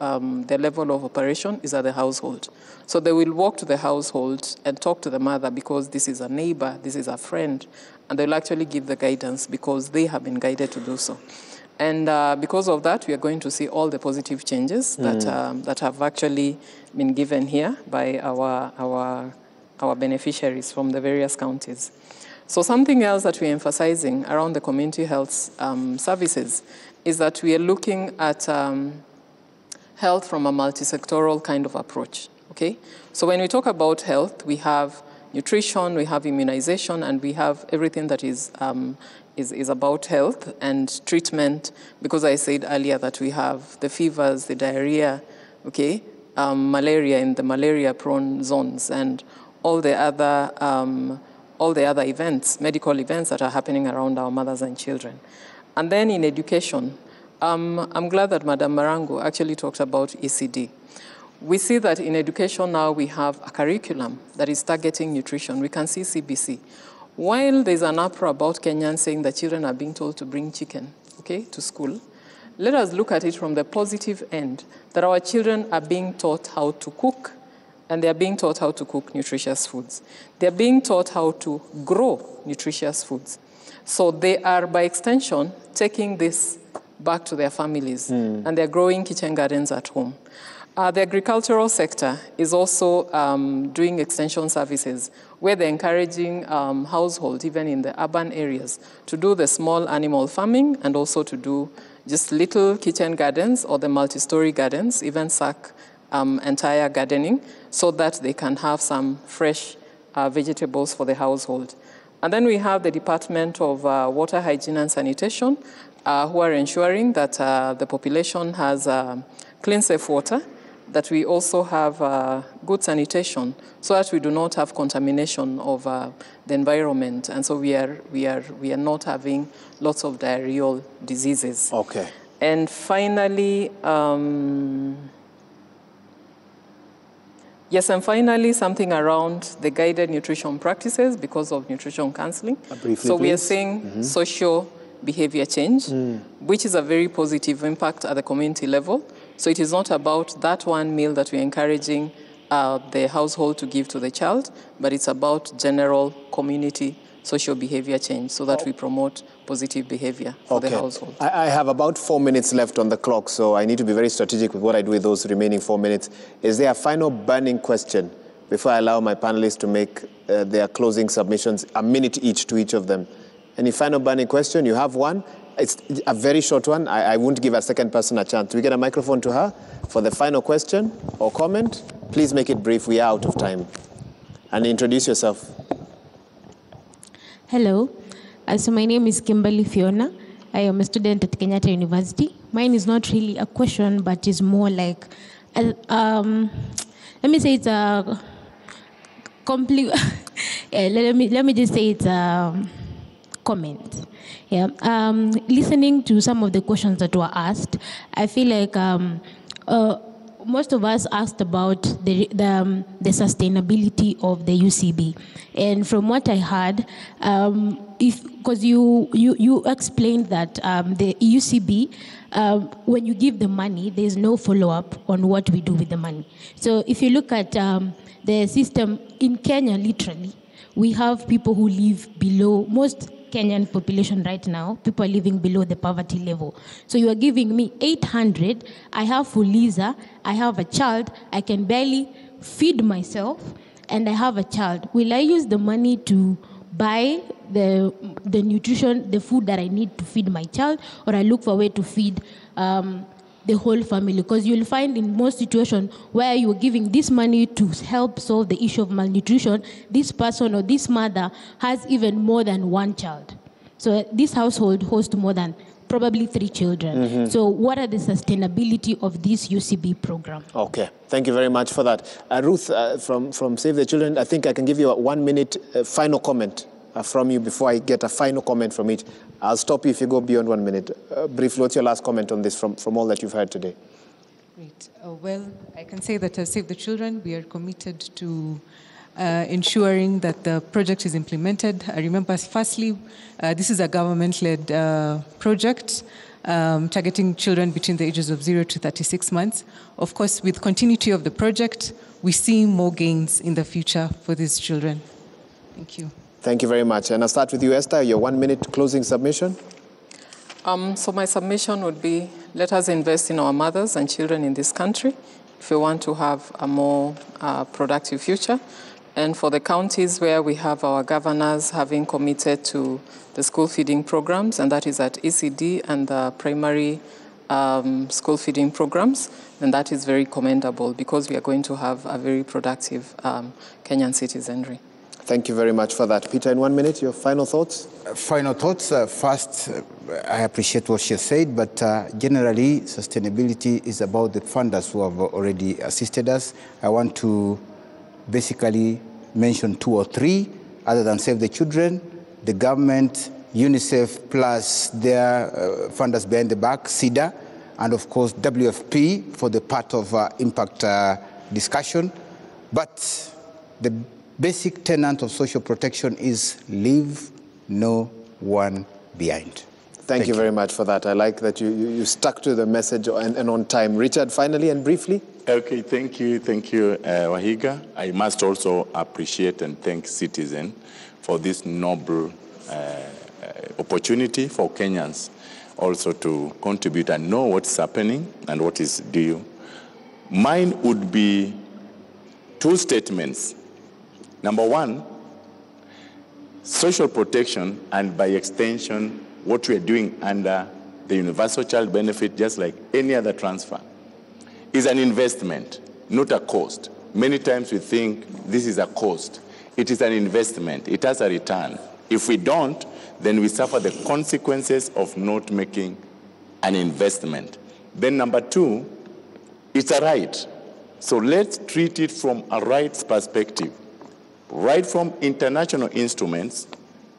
operation is at the household. So they will walk to the household and talk to the mother, because this is a neighbor, this is a friend, and they'll actually give the guidance because they have been guided to do so. And because of that, we are going to see all the positive changes that have actually been given here by our beneficiaries from the various counties. So something else that we're emphasizing around the community health services is that we are looking at health from a multi-sectoral kind of approach, okay? So when we talk about health, we have nutrition, we have immunization, and we have everything that is about health and treatment, because I said earlier that we have the fevers, the diarrhea, okay, malaria in the malaria-prone zones, and all the other events, medical events that are happening around our mothers and children. And then in education, I'm glad that Madam Marangu actually talked about ECD. We see that in education now we have a curriculum that is targeting nutrition. We can see CBC. While there's an uproar about Kenyans saying that children are being told to bring chicken, okay, to school, let us look at it from the positive end, that our children are being taught how to cook, and they are being taught how to cook nutritious foods. They are being taught how to grow nutritious foods. So they are, by extension, taking this back to their families, and they're growing kitchen gardens at home. The agricultural sector is also doing extension services, where they're encouraging households, even in the urban areas, to do the small animal farming, and also to do just little kitchen gardens or the multi-story gardens, even sack entire gardening, so that they can have some fresh vegetables for the household. And then we have the Department of Water, Hygiene and Sanitation, who are ensuring that the population has clean, safe water, that we also have good sanitation, so that we do not have contamination of the environment, and so we are not having lots of diarrheal diseases. Okay. And finally, something around the guided nutrition practices because of nutrition counseling. So we are seeing social behavior change, which is a very positive impact at the community level. So it is not about that one meal that we're encouraging the household to give to the child, but it's about general community social behavior change, so that we promote positive behavior for the household. I have about 4 minutes left on the clock, so I need to be very strategic with what I do with those remaining 4 minutes. Is there a final burning question before I allow my panelists to make their closing submissions, a minute each to each of them? Any final burning question? You have one? It's a very short one. I won't give a second person a chance. Do we get a microphone to her for the final question or comment? Please make it brief. We are out of time. And introduce yourself. Hello. So my name is Kimberly Fiona. I am a student at Kenyatta University. Mine is not really a question, but is more like, let me say it's a let me just say it's a comment. Yeah. Listening to some of the questions that were asked, I feel like most of us asked about the sustainability of the UCB, and from what I heard, because you explained that the UCB, when you give the money, there's no follow-up on what we do with the money. So if you look at the system in Kenya, literally, we have people who live below most Kenyan population right now, people are living below the poverty level. So you are giving me 800, I have Fuliza, I have a child, I can barely feed myself, and I have a child. Will I use the money to buy the nutrition, the food that I need to feed my child, or I look for a way to feed the whole family? Because you'll find in most situations where you're giving this money to help solve the issue of malnutrition, this person or this mother has even more than one child. So this household hosts more than probably 3 children. So what are the sustainability of this UCB program? Okay, thank you very much for that. Ruth, from Save the Children, I think I can give you a 1-minute final comment from you before I get a final comment from each. I'll stop you if you go beyond 1 minute. Briefly, what's your last comment on this from all that you've heard today? Great. Well, I can say that as Save the Children, we are committed to ensuring that the project is implemented. I remember, firstly, this is a government-led project targeting children between the ages of 0 to 36 months. Of course, with continuity of the project, we see more gains in the future for these children. Thank you. Thank you very much. And I'll start with you, Esther, your 1-minute closing submission. So my submission would be, let us invest in our mothers and children in this country if we want to have a more productive future. And for the counties where we have our governors having committed to the school feeding programs, and that is at ECD and the primary school feeding programs, then that is very commendable because we are going to have a very productive Kenyan citizenry. Thank you very much for that. Peter, in 1 minute, your final thoughts? Final thoughts. First, I appreciate what she said, but generally, sustainability is about the funders who have already assisted us. I want to basically mention 2 or 3, other than Save the Children, the government, UNICEF, plus their funders behind the back, CIDA, and of course, WFP for the part of impact discussion. But the basic tenet of social protection is leave no one behind. Thank you very much for that. I like that you stuck to the message and on time. Richard, finally and briefly. Okay, thank you, Wahiga. I must also appreciate and thank Citizen for this noble opportunity for Kenyans also to contribute and know what's happening and what is due. Mine would be 2 statements. Number 1, social protection, and by extension, what we are doing under the universal child benefit, just like any other transfer, is an investment, not a cost. Many times we think this is a cost. It is an investment. It has a return. If we don't, then we suffer the consequences of not making an investment. Then number 2, it's a right. So let's treat it from a rights perspective. Right from international instruments,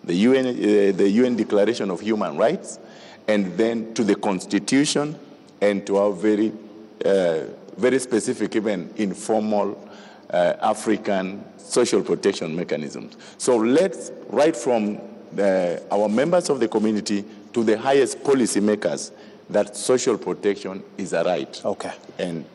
the UN Declaration of Human Rights, and then to the Constitution, and to our very specific, even informal African social protection mechanisms. So let's, right from our members of the community to the highest policy makers, that social protection is a right. Okay. And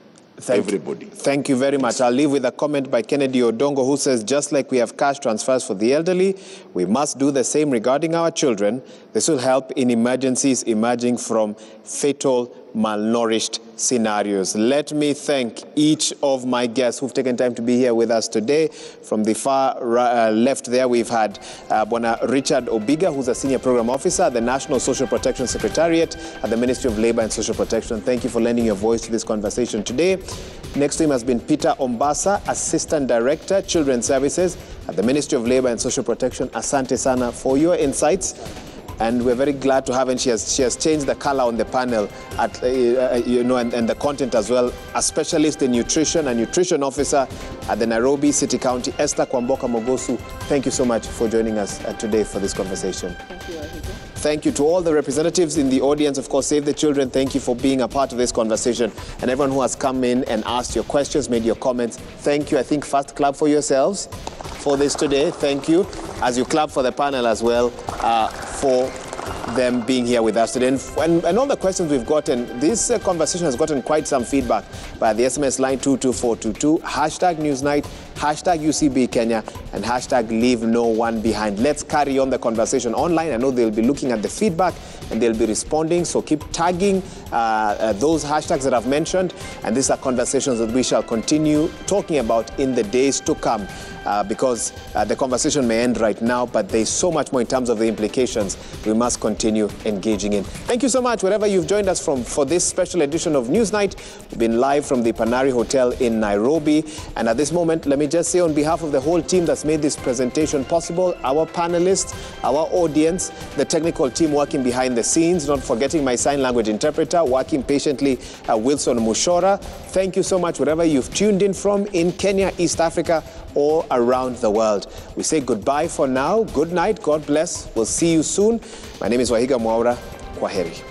everybody. Thank you very much. I'll leave with a comment by Kennedy Odongo, who says, just like we have cash transfers for the elderly, we must do the same regarding our children. This will help in emergencies emerging from fatal malnourished scenarios. Let me thank each of my guests who've taken time to be here with us today. From the far left there, we've had Bwana Richard Obiga, who's a Senior Program Officer at the National Social Protection Secretariat at the Ministry of Labor and Social Protection. Thank you for lending your voice to this conversation today. Next to him has been Peter Ombasa, Assistant Director, Children's Services at the Ministry of Labor and Social Protection. Asante sana for your insights. and we're very glad to have her. And she has changed the color on the panel, at and the content as well. A specialist in nutrition, a nutrition officer at the Nairobi City County, Esther Kwamboka Mogosu. Thank you so much for joining us today for this conversation. Thank you, Wahiga. Thank you to all the representatives in the audience. Of course, Save the Children, thank you for being a part of this conversation. And everyone who has come in and asked your questions, made your comments, thank you. I think first clap for yourselves for this today. Thank you. As you clap for the panel as well, for them being here with us today. And all the questions we've gotten, this conversation has gotten quite some feedback by the SMS line 22422, #NewsNight, #UCB Kenya, and #Leave No One Behind. Let's carry on the conversation online. I know they'll be looking at the feedback and they'll be responding, so keep tagging those hashtags that I've mentioned, and these are conversations that we shall continue talking about in the days to come. Because the conversation may end right now, but there's so much more in terms of the implications we must continue engaging in. Thank you so much, wherever you've joined us from for this special edition of Newsnight. We've been live from the Panari Hotel in Nairobi. And at this moment, let me just say on behalf of the whole team that's made this presentation possible, our panelists, our audience, the technical team working behind the scenes, not forgetting my sign language interpreter, working patiently, Wilson Mushora. Thank you so much, wherever you've tuned in from in Kenya, East Africa, or around the world. We say goodbye for now. Good night. God bless. We'll see you soon. My name is Wahiga Mwaura. Kwaheri.